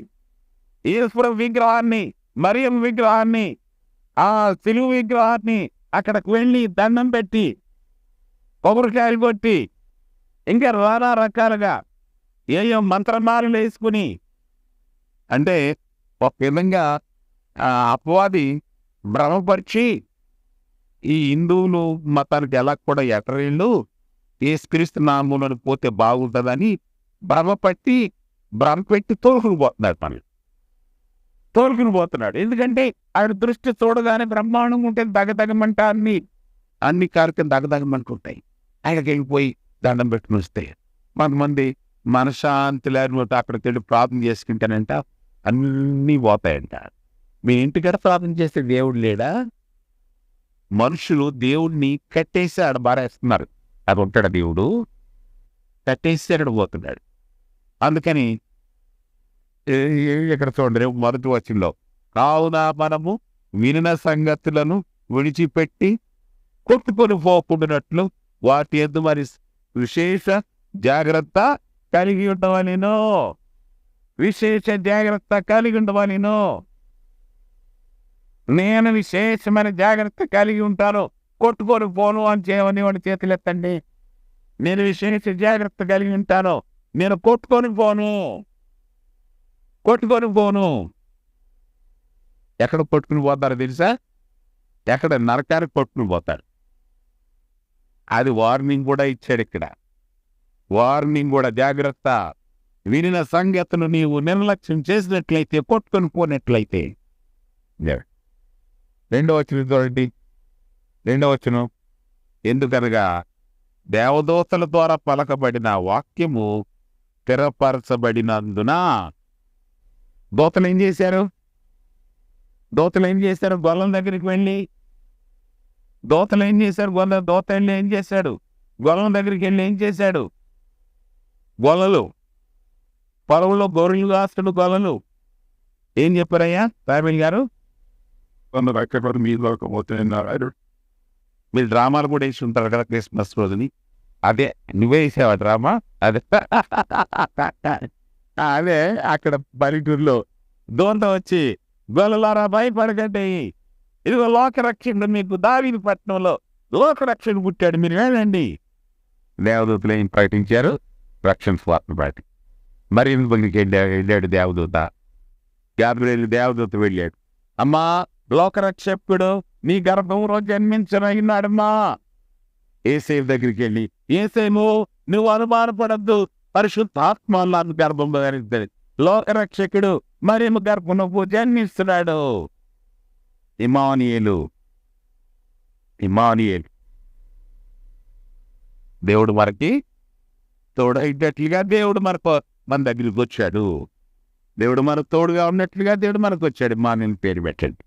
ఈశ్వర విగ్రహాన్ని, మరియం విగ్రహాన్ని, ఆ సిలువ విగ్రహాన్ని అక్కడికి వెళ్ళి దండం పెట్టి కొబ్బరికాయలు కొట్టి ఇంకా రానా రకాలుగా ఏయో మంత్రమాలలు వేసుకుని, అంటే ఒక విధంగా అపవాది భ్రమపరిచి ఈ హిందువులు మతానికి ఎలా కూడా ఎటరీళ్ళు యేసుక్రీస్తు నామములను పోతే బాగుంటుందని భ్రమపెట్టి తోలుకుని పోతున్నాడు. ఎందుకంటే ఆయన దృష్టి చూడగానే బ్రహ్మాండంగా ఉంటే దగదగమంట అన్ని కార్యక్రమం దగదగమంటుంటాయి. ఆయనకి వెళ్ళిపోయి దండం పెట్టుకుని వస్తే కొంతమంది మనశ్శాంతి లేకపోతే అక్కడికి వెళ్ళి ప్రార్థన చేసుకుంటానంట, అన్నీ పోతాయంట. మీ ఇంటికాడ ప్రార్థన చేస్తే దేవుడు లేడా? మనుషులు దేవుడిని కట్టేసి ఆడ బారేస్తున్నారు. అది ఉంటాడు దేవుడు, కట్టేసి అక్కడ పోతున్నాడు. అందుకని ఇక్కడ చూడండి, మొదటి వచనంలో, కావున మనము వినిన సంగతులను విడిచిపెట్టి కొట్టుకొని పోకుండాట్లు వాటి యందు మరి విశేష జాగ్రత్త కలిగి ఉండవలెను. విశేష జాగ్రత్త కలిగి ఉండవలెను. నేను విశేషమైన జాగ్రత్త కలిగి ఉంటాను, కొట్టుకొని పోను అని చేయమని వాడి చేతులు ఎత్తండి. నేను విశేష జాగ్రత్త కలిగి ఉంటాను, నేను కొట్టుకొని పోను. ఎక్కడ కొట్టుకుని పోతారో తెలుసా? ఎక్కడ? నరకానికి కొట్టుకుని పోతారు. అది వార్నింగ్ కూడా ఇచ్చాడు ఇక్కడ. వార్నింగ్ కూడా, జాగ్రత్త. వినిన సంగతులు నీవు నిర్లక్ష్యం చేసినట్లయితే, కొట్టుకొని పోయినట్లయితే. రెండవ వచనం చూడండి, రెండవ వచనం, ఎందుకనగా దేవదూతల ద్వారా పలకబడిన వాక్యము స్థిరపరచబడినందున. దూతలు ఏం చేశారు? గొల్లం దగ్గరికి వెళ్ళి దూత ఏం చేశాడు? గొల్లం దగ్గరికి వెళ్ళి ఏం చేశాడు? గొల్లలు పొలంలో గొర్రెలు కాస్తాడు. గొల్లలు ఏం చెప్పారయ్యా రామేల్ గారు? మీరు డ్రామాలు కూడా వేసి ఉంటారు కదా క్రిస్మస్ రోజుని. అదే నువ్వే వేసావా డ్రామా? అదే అక్కడ పల్లెటూరులో దూత వచ్చి గొల్లలారా భయపడకండి, ఇదిగో లోకరక్షకుడు మీకు దావీదు పట్టణంలో లోకరక్షకుడు పుట్టాడు, మీరు వెళ్ళండి. దేవదూతలు ఏం ప్రకటించారు? రక్షణ స్వార్థ ప్రకటి. మరి దగ్గరికి వెళ్ళాడు దేవదూత. గాబ్రియేలు దేవదూత వెళ్ళాడు. అమ్మా, లోకరక్షకుడు నీ గర్భంలో జన్మించనన్నాడమ్మా. ఏసేపు దగ్గరికి వెళ్ళి, ఏసేము నువ్వు అనుమానపడద్దు, పరిశుద్ధాత్మ నాకు గర్భంలో ధరించాడు, లోకరక్షకుడు మరేమో గర్భంలో జన్మిస్తున్నాడు. ఇమానుయేలు, ఇమానుయేలు, దేవుడు మనకి తోడైనట్లుగా దేవుడు మన దగ్గరికి వచ్చాడు. దేవుడు మనకు తోడుగా ఉన్నట్లుగా దేవుడు మనకు వచ్చాడు. ఇమ్మానుయేలు పేరు పెట్టండి.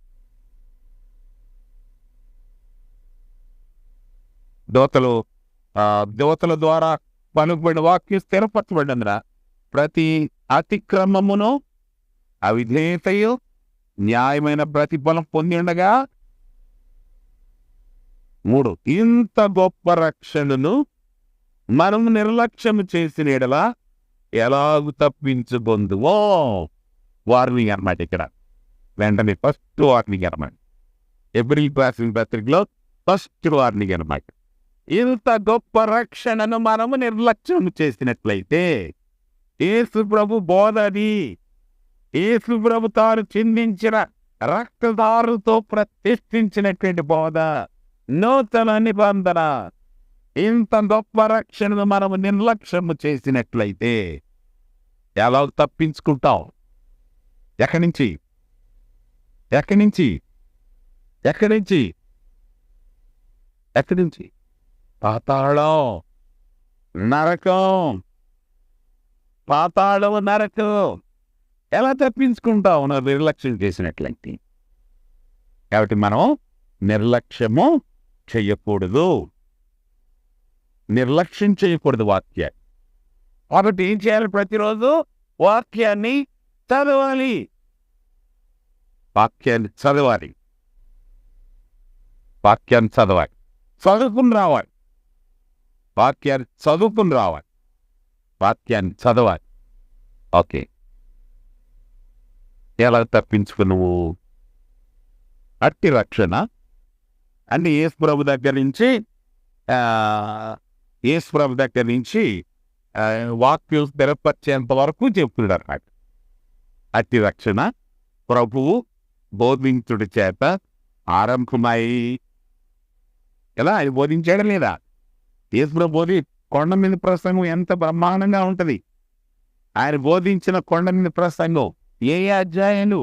దోతల ద్వారా పలుకుబడిన వాక్యం స్థిరపరచబడినందున ప్రతి అతిక్రమమును అవిధేయతయు న్యాయమైన ప్రతిఫలం పొంది ఉండగా 3 ఇంత గొప్ప రక్షణను మనం నిర్లక్ష్యం చేసిన ఎడల ఎలాగు తప్పించుకొందువో వార్నింగ్ అన్నమాట. ఇక్కడ వెంటనే ఫస్ట్ వార్నింగ్ అన్నమాట. ఏప్రిల్ రాసిన పత్రికలో ఫస్ట్ వార్నింగ్ అన్నమాట. ఇంత గొప్ప రక్షణను మనము నిర్లక్ష్యం చేసినట్లయితే, యేసు ప్రభు బోధని, యేసు ప్రభు తాను చిందించిన రక్తదారుతో ప్రతిష్ఠించినటువంటి బోధ, నూతన నిబంధన, ఇంత గొప్ప రక్షణను మనము నిర్లక్ష్యము చేసినట్లయితే ఎలా తప్పించుకుంటాం? ఎక్కడి నుంచి? ఎక్కడి నుంచి? ఎక్కడి నుంచి? ఎక్కడి నుంచి? పాతాళం, నరకం, పాతాళం, నరకం. ఎలా తప్పించుకుంటాం నిర్లక్ష్యం చేసినట్లయితే? కాబట్టి మనం నిర్లక్ష్యము చెయ్యకూడదు, నిర్లక్ష్యం చేయకూడదు వాక్యాన్ని. కాబట్టి ఏం చేయాలి? ప్రతిరోజు వాక్యాన్ని చదవాలి, వాక్యాన్ని చదవాలి, వాక్యాన్ని చదవాలి, చదువుకుని రావాలి, వాక్యాన్ని చదువుకుని రావాలి, వాక్యాన్ని చదవాలి. ఓకే, ఎలా తప్పించుకున్నావు? అట్టి రక్షణ అంటే యేసు ప్రభు దగ్గర నుంచి వాక్యం స్థిరపరిచేంత వరకు చెప్తున్నారు నాకు. అట్టి రక్షణ ప్రభువు బోధించుడి చేత ఆరంభమై, ఎలా ఆయన బోధించాడు లేదా? యేసు ప్రభు కొండ మీద ప్రసంగం ఎంత బ్రహ్మాండంగా ఉంటుంది. ఆయన బోధించిన కొండ మీద ప్రసంగం ఏ అధ్యాయాలు?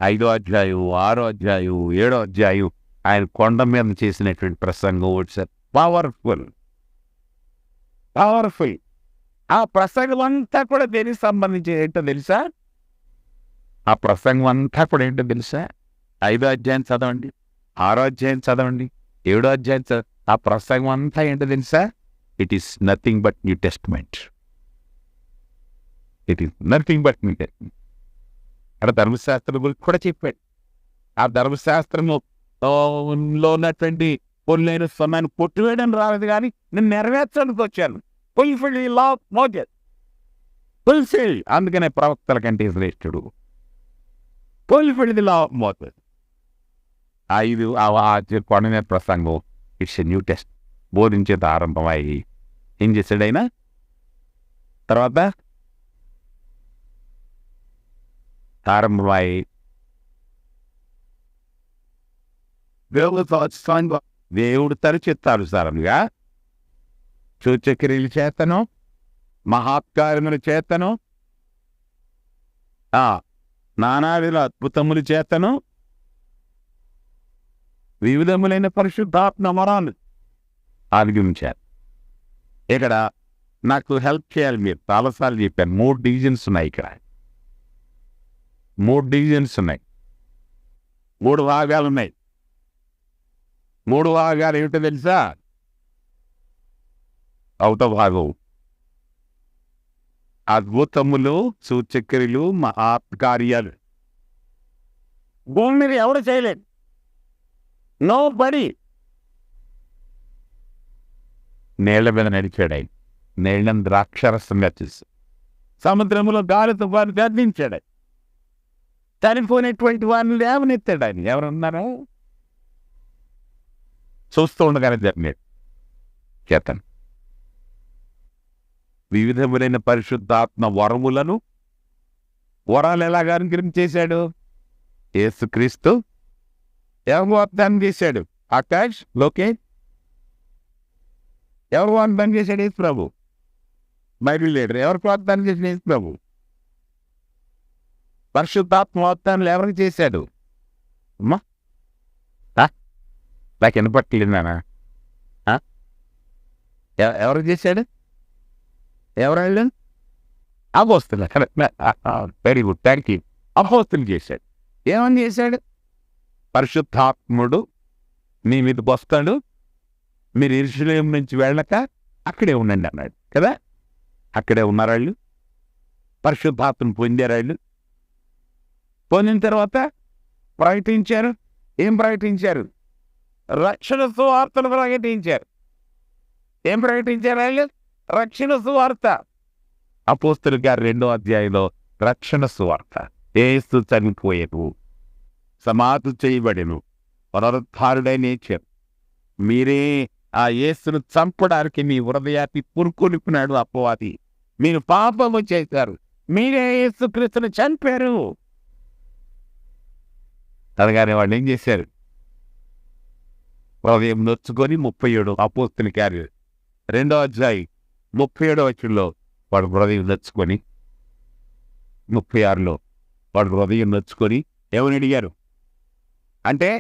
5వ అధ్యాయం, 6వ అధ్యాయం, 7వ అధ్యాయం ఆయన కొండ మీద చేసినటువంటి ప్రసంగం పవర్ఫుల్, పవర్ఫుల్. ఆ ప్రసంగం అంతా కూడా దేనికి సంబంధించి ఏంటో తెలుసా? ఆ ప్రసంగం అంతా కూడా ఏంటో తెలుసా? 5వ అధ్యాయం చదవండి, 6వ అధ్యాయం చదవండి, 7వ అధ్యాయం ఆ ప్రసంగం అంతా ఏంటో తెలుసా? It is nothing but new testament. It is nothing but new testament. అక్కడ ధర్మశాస్త్రం గురించి కూడా చెప్పాడు. ఆ ధర్మశాస్త్రము లో ఉన్నటువంటి పొల్లైన సమయాన్ని కొట్టివేయడం రాలేదు, కానీ నేను నెరవేర్చడానికి వచ్చాను. Fulfil the law of Moses, fulfil. అందుకనే ప్రవక్తల కంటే శ్రేష్ఠుడు. Fulfil the law of Moses. కొండ మీద ప్రసంగం ఇట్స్ ఎ న్యూ టెస్ట్, బోధించేత ఆరంభమై ఏం చేశాడైనా తర్వాత ఆరంభమై దేవుడు తరచిత్తారు సారంగా సూచక్రియలు చేతను, మహాత్కార్యములు చేతను, నానావిధ అద్భుతములు చేతను, వివిధములైన పరిశుద్ధాత్మ వరాలు అనుగ్రహించారు. ఇక్కడ నాకు హెల్ప్ చేయాలి మీరు. చాలాసార్లు చెప్పాను, 3 డివిజన్స్ ఉన్నాయి. ఇక్కడ 3 డివిజన్స్ ఉన్నాయి, 3 భాగాలు ఉన్నాయి. 3 భాగాలు ఏమిటో తెలుసా? అవుత భాగం అద్భుతములు, సూచక్రియలు, మహాత్కార్యాలు. భూమి మీద ఎవరు చేయలేదు, నో బడి. నీళ్ల మీద నడిచాడు ఆయన, నీళ్ళని ద్రాక్షరసంగా చూసి. సముద్రములో గాలితో వారు గర్దించాడు. చనిపోయినటువంటి వారిని లేవనెత్తాడు ఆయన. ఎవరున్నారా? చూస్తూ ఉండగానే జరిగినాడు. చేతను వివిధములైన పరిశుద్ధాత్మ వరాలు ఎలాగా అనుగ్రహించేశాడు? యేసుక్రీస్తు ఎవరు వాగ్దానం చేశాడు? ఆకాష్, లోకేష్ ఎవరు వాగ్దానం చేశాడు? యేసు ప్రభు. బైబిల్ లీడర్ ఎవరికి వాగ్దానం చేసిన? యేసు ప్రభు. పరిశుద్ధాత్మ వాగ్దానాలు ఎవరికి చేశాడు? అమ్మా నాకు వినపట్టలేదు నాన్న. ఎవరికి చేశాడు? ఎవరు? అపోస్తులు. Very good, thank you. అపోస్తులు చేశాడు. ఏమని చేశాడు? పరిశుద్ధాత్ముడు మీ మీదకి వస్తాడు, మీరు యెరూషలేము నుంచి వెళ్ళక అక్కడే ఉండండి అన్నాడు కదా. అక్కడే ఉన్నారు వాళ్ళు. పరిశుద్ధాత్మను పొందారు వాళ్ళు. పొందిన తర్వాత ప్రకటించారు. ఏం ప్రకటించారు? రక్షణ సువార్తను ప్రకటించారు. ఏం ప్రకటించారు వాళ్ళు? రక్షణ సువార్త. అపోస్తలుల గారి 2వ అధ్యాయంలో రక్షణ సువార్త. యేసు చనిపోయేను, సమాధి చేయబడెను, పునరుద్ధారుడైన యేసు. మీరే ఆ యేసును చంపడానికి మీ హృదయాన్ని పురుకొలిపినాడు అపవాది. మీరు పాపము చేశారు, మీరే యేసుక్రీస్తును చంపారు అనగానే వాళ్ళు ఏం చేశారు? హృదయం నొచ్చుకొని 37 అపోస్తలుల గారి 2వ అధ్యాయం 37వ వచనంలో వాడు హృదయం నొచ్చుకొని, 36లో వాడు హృదయం నొచ్చుకొని ఏమని అడిగారు అంటే,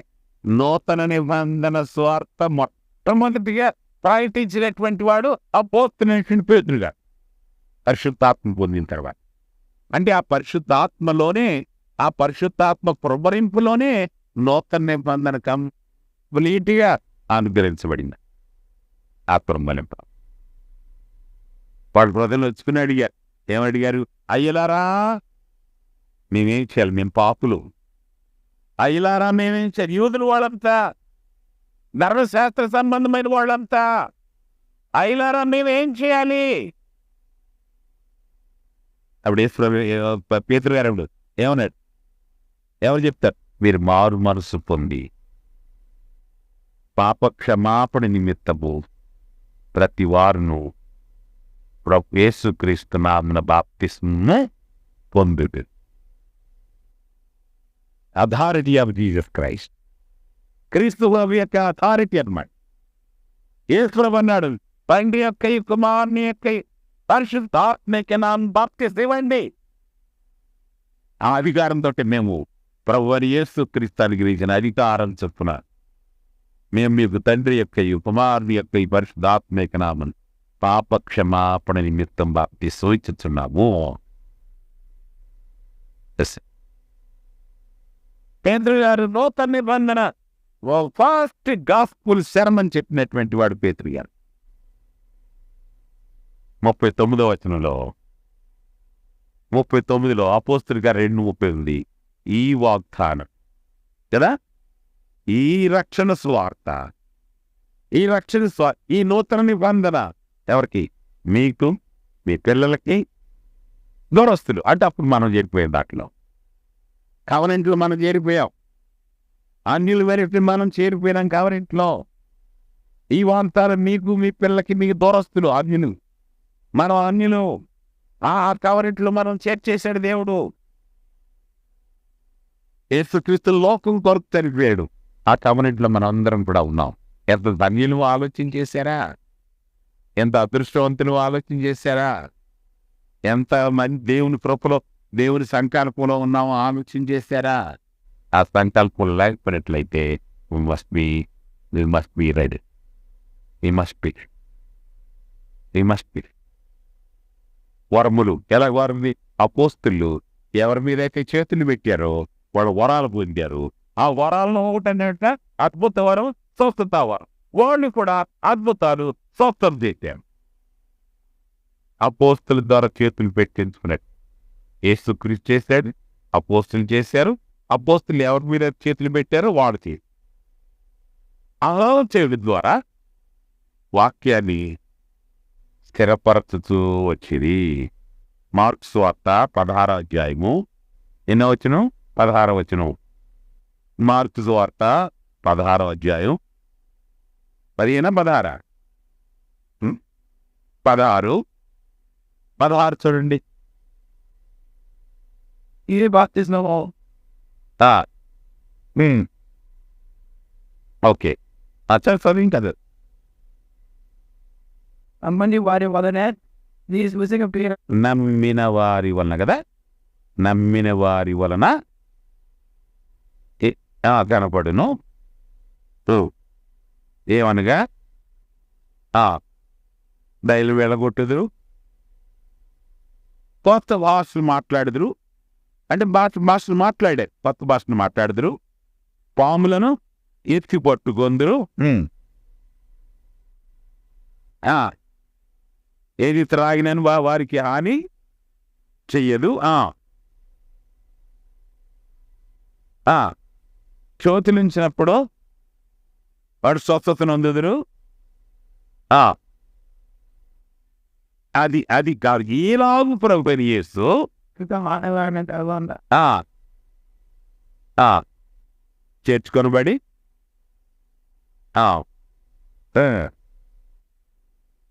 నూతన నిబంధన స్వార్థ మొట్టమొదటిగా ప్రకటించినటువంటి వాడు అపోస్తలుడైన పేతురు గారు పరిశుద్ధాత్మ పొందిన తర్వాత. అంటే ఆ పరిశుద్ధాత్మలోనే, ఆ పరిశుద్ధాత్మ ప్రభరింపులోనే నూతన నిబంధన కంప్లీట్గా అనుగ్రహించబడింది. ఆత్మబలింప వాడు హృదయం వచ్చుకుని అడిగారు. ఏమడిగారు? అయ్యలారా మేమేం చేయాలి? మేము పాపులు. అయ్యలారా మేమేం చేయాలి? యూదులు వాళ్ళంతా, ధర్మశాస్త్ర సంబంధమైన వాళ్ళంతా, అయ్యలారా మేమేం చేయాలి? అప్పుడు పేతురు గారు ఏమన్నాడు? ఎవరు చెప్తారు? మీరు మారు మనసు పొంది పాప క్షమాపణ నిమిత్తము ప్రతి వారును ప్రభు యేసుక్రీస్తు నామమున బాప్తిస్మము పొందుడు. Authority of Jesus Christ. క్రీస్తు యొక్క అథారిటీ అన్నమాట. యేసు ప్రభు అన్నాడు, తండ్రి యొక్క కుమారుని యొక్క పరిశుద్ధాత్మకి నామమున బాప్తిసం ఇవ్వండి. ఆ అధికారంతో మేము ప్రభు అని యేసుక్రీస్తు అనుగ్రహించిన అధికారం చొప్పున మేము మీకు తండ్రి యొక్క కుమారుని యొక్క పరిశుద్ధాత్మక నామమున పాప క్షమాపణ నిమిత్తం బాప్తిసం ఇచ్చుచున్నాము. పేతురు గారు నూతన నిబంధన ఫస్ట్ గాస్పుల్ శర్మని చెప్పినటువంటి వాడు పేతురు గారు. 39వ వచనంలో 39లో అపోస్తలుల గారు 2:38 ఈ వాగ్దానం కదా, ఈ రక్షణ సువార్త, ఈ నూతన నిబంధన ఎవరికి? మీకు, మీ పిల్లలకి, దూరస్తులు. అంటే అప్పుడు మనం చేరిపోయాం, దాంట్లో కవరెంట్లో మనం చేరిపోయాం. అన్యుల వరకు మనం చేరిపోయినాం కవరెంట్లో. ఈ వాగ్దానం మీకు, మీ పిల్లలకి, మీకు దూరస్తులు, అన్యులు. మనం అన్యులు. ఆ కవరెంట్లో మనం చేర్చేశాడు దేవుడు. యేసుక్రీస్తు లోకం కొరకు చనిపోయాడు. ఆ కవరెంట్లో మనం అందరం కూడా ఉన్నాం. ఎంత ధన్యులు ఆలోచన చేశారా? ఎంత అదృష్టవంతులు ఆలోచన చేశారా? ఎంత మంది దేవుని కృపలో, దేవుని సంకల్పంలో ఉన్నామో ఆలోచన చేశారా? ఆ సంకల్పం లేకపోయినట్లయితే we must be ready. We must be. వరములు ఎలా వారింది? అపోస్తలులు ఎవరి మీదైతే చేతులు పెట్టారో వాళ్ళు వరాలు పొందారు. ఆ వరాలను ఒకటంటే అద్భుత వరం, స్వస్థత వరం. వాళ్ళు కూడా అద్భుతాలు, స్వస్థత చేశారు. అపోస్తలుల ద్వారా చేతులు పెట్టించుకున్నాడు. యేసుక్రీస్తు చేశాడు, అపోస్తలులు చేశారు. అపోస్తలులు ఎవరి మీద చేతులు పెట్టారో వాడు చేశారు. అలా చేయడం ద్వారా వాక్యాన్ని స్థిరపరచుతూ వచ్చింది. మార్కు సువార్త 16వ అధ్యాయము 8వ వచనం 16వ వచనం. మార్కు సువార్త 16వ అధ్యాయం 15 16 16 చూడండి. ఇది బాప్తిజం ఓకే, చదివింది కదా. అమ్మని వారి వలన నమ్మిన వారి వలన కదా, నమ్మిన వారి వలన కనపడును. ఏమనగా దయలు వెళ్ళగొట్టుదురు, కొత్త భాషలు మాట్లాడుదురు, అంటే భాషలు మాట్లాడారు, కొత్త భాషను మాట్లాడుదురు, పాములను ఎత్తి పట్టుకొందురు, ఏది త్రాగినను వారికి హాని చెయ్యదు, చోతులించినప్పుడు వాడు స్వస్థతను అందుదురు. అది అది కాదు, ఏలాగు ప్రభుని యేసు చేర్చుకొనబడి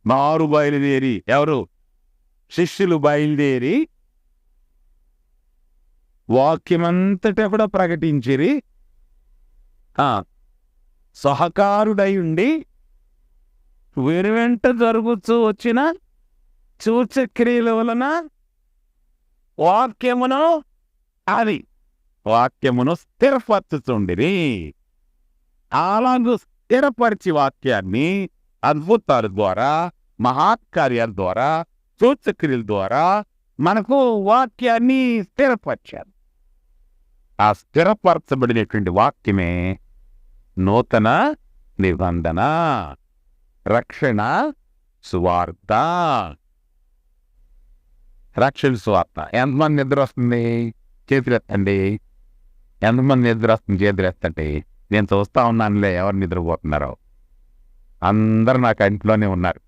మారు బయలుదేరి, ఎవరు శిష్యులు బయలుదేరి వాక్యమంతటా కూడా ప్రకటించిరి. సహకారుడై ఉండి వీరి వెంట జరుగుతూ వచ్చిన సూచక్రియల వలన వాక్యమును స్థిరపరచుతుండిరి. అలాగూ స్థిరపరిచి వాక్యాన్ని అద్భుతాల ద్వారా, మహాత్కార్యాల ద్వారా, సూచక్రియల ద్వారా మనకు వాక్యాన్ని స్థిరపరిచారు. ఆ స్థిరపరచబడినటువంటి వాక్యమే నూతన నిబంధన, రక్షణ సువార్త. రక్షణ సువార్త. ఎంతమంది నిద్ర వస్తుంది? చేతులెత్తండి. ఎంతమంది నిద్ర వస్తుంది? చేతులెత్తండి. నేను చూస్తా ఉన్నానులే ఎవరు నిద్రపోతున్నారో. అందరు నా కంటిలోనే ఉన్నారు.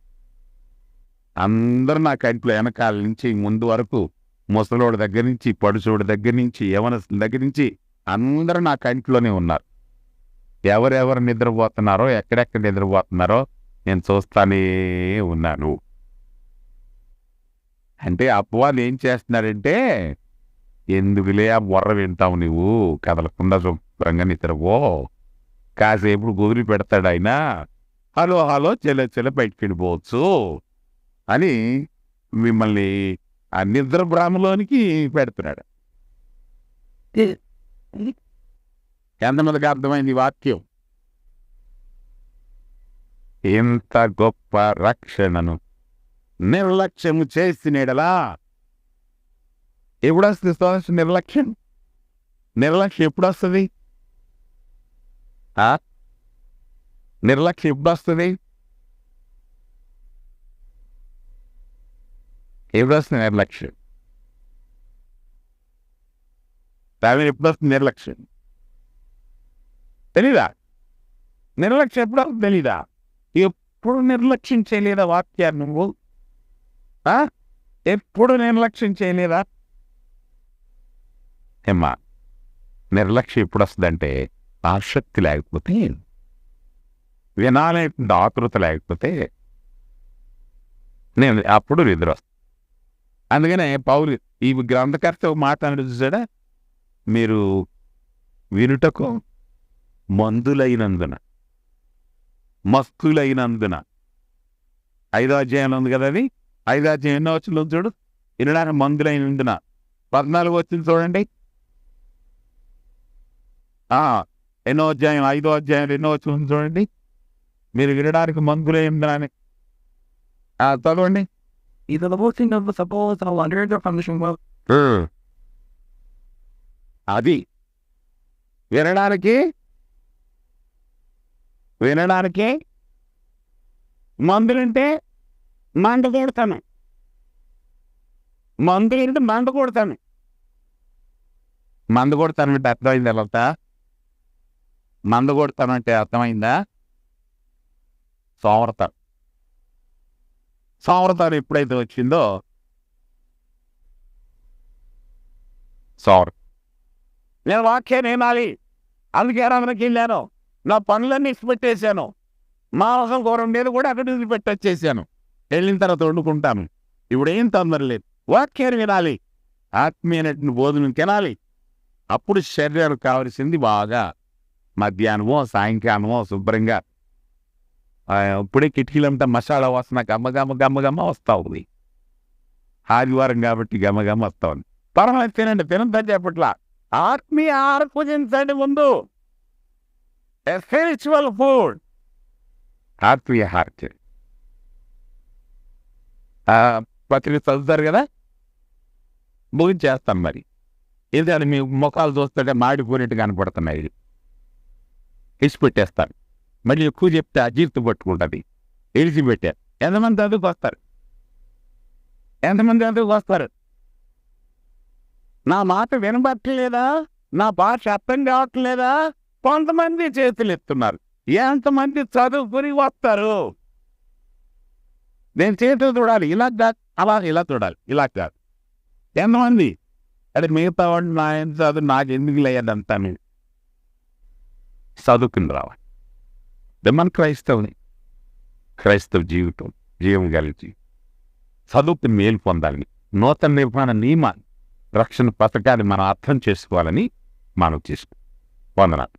అందరు నా కంటిలో, వెనకాల నుంచి ముందు వరకు, ముసలోడి దగ్గర నుంచి, పడుచోడి దగ్గర నుంచి, యవనస్తుల దగ్గర నుంచి అందరూ నా కంటిలోనే ఉన్నారు. ఎవరెవరు నిద్రపోతున్నారో, ఎక్కడెక్కడ నిద్రపోతున్నారో నేను చూస్తానే ఉన్నాను. అంటే అపవాది ఏం చేస్తున్నాడంటే, ఎందుకులే ఆ బొర్ర వింటావు నువ్వు, కదలకుండా శుభ్రంగా నిద్రపో, కాసేపు కుదిరి పెడతాడు ఆయన, హలో హలో చెల్ల బయటికి వెళ్ళిపోవచ్చు అని మిమ్మల్ని ఆ నిద్ర భ్రామలోనికి పెడుతున్నాడు. ఎంతమందికి అర్థమైంది వాక్యం? ఇంత గొప్ప రక్షణను నిర్లక్ష్యము చేసినడలా ఎప్పుడు వస్తుంది? నిర్లక్ష్యం ఎప్పుడు వస్తుంది? నిర్లక్ష్యం ఎప్పుడు వస్తుంది? ఎప్పుడు వస్తుంది నిర్లక్ష్యం? ఎప్పుడు వస్తుంది నిర్లక్ష్యం? తెలీదా? నిర్లక్ష్యం ఎప్పుడు వస్తుంది తెలీదా? ఎప్పుడు నిర్లక్ష్యం చేయలేదా వాక్యాన్ని నువ్వు? ఎప్పుడు నిర్లక్ష్యం చేయలేదా? ఏమ్మా, నిర్లక్ష్యం ఎప్పుడు వస్తుందంటే ఆసక్తి లేకపోతే, వినాలేటువంటి ఆతృత లేకపోతే నేను అప్పుడు నిద్ర వస్తుంది. అందుకనే పౌలు ఈ గ్రంథకర్త మాట అని చూసాడా, మీరు వినుటకు మందులైనందున, మస్తులైనందున. 5వ అధ్యాయంలో ఉంది కదా అది. 5వ అధ్యాయం ఎన్నో వచ్చిందో చూడు. వినడానికి మందులైనందున. 14 వచ్చింది చూడండి. ఎన్నో అధ్యాయం, 5వ అధ్యాయంలో ఎన్నో వచ్చింది చూడండి. మీరు వినడానికి మందులైనందున అని చదవండి. అది వినడానికి మందులంటే మంట కొడతాను, మందులంటే మంట కొడతాను. మందు కొడతానంటే అర్థమైందా? లత, మందు కొడతానంటే అర్థమైందా? సోమరతాను ఎప్పుడైతే వచ్చిందో, నేను వాక్యాన్ని వినాలి, అందుకే ఆరాధనకి వెళ్ళాను, నా పనులన్నీ ఇచ్చిపెట్టేశాను, మాంసం కూర ఉండేది కూడా అక్కడ వదిలిపెట్టొచ్చేసాను, వెళ్ళిన తర్వాత వండుకుంటాను, ఇప్పుడు ఏం తొందర లేదు, వాక్యాన్ని వినాలి, ఆత్మీయనటువంటి భోజనం తినాలి. అప్పుడు శరీరానికి కావలసింది బాగా మధ్యాహ్నమో సాయంకాలమో శుభ్రంగా ఇప్పుడే కిటికీలంతా మసాలా వాసన గమ్మగమ్మ వస్తూ ఉంది. ఆదివారం కాబట్టి గమ్మగమ్మ వస్తూ ఉంది. పర్వాలేదు తినండి, తినంతా చెప్పట్లా, ఆత్మీయ ఆహారం పూజించండి ముందు. స్పిరిచువల్ ఫుడ్, ఆత్మీయ ఆహారం. పత్రిక చదువుతారు కదా, ముగించేస్తాం మరి. ఎందుకంటే మీ ముఖాలు చూస్తుంటే మాడిపోయినట్టు కనపడుతున్నాయి, ఇచ్చిపెట్టేస్తారు. మళ్ళీ ఎక్కువ చెప్తే అజీర్తి పట్టుకుంటుంది, ఇడిచిపెట్టారు. ఎంతమంది చదువుకు వస్తారు, ఎంతమంది చదువుకు వస్తారు? నా మాట వినబట్టలేదా, నా భాష అర్థం కావట్లేదా? కొంతమంది చేతులు ఎత్తున్నారు. ఎంతమంది చదువుకుని వస్తారు? నేను చేతులు చూడాలి, ఇలా కాదు, అలా ఇలా చూడాలి, ఇలా కాదు. ఎంతమంది? అంటే మిగతా వాడు నా ఎంత చదువు నాకు ఎందుకు లేదంతా, మీరు చదువుకుని రావాలి. మన క్రైస్తవ జీవితం జీవం కలిగి చదువుకుని మేలు పొందాలని, నూతన నిర్మాణ నియమాన్ని, రక్షణ పథకాన్ని మనం అర్థం చేసుకోవాలని మనం చేసుకుంటాం. వందనాలు.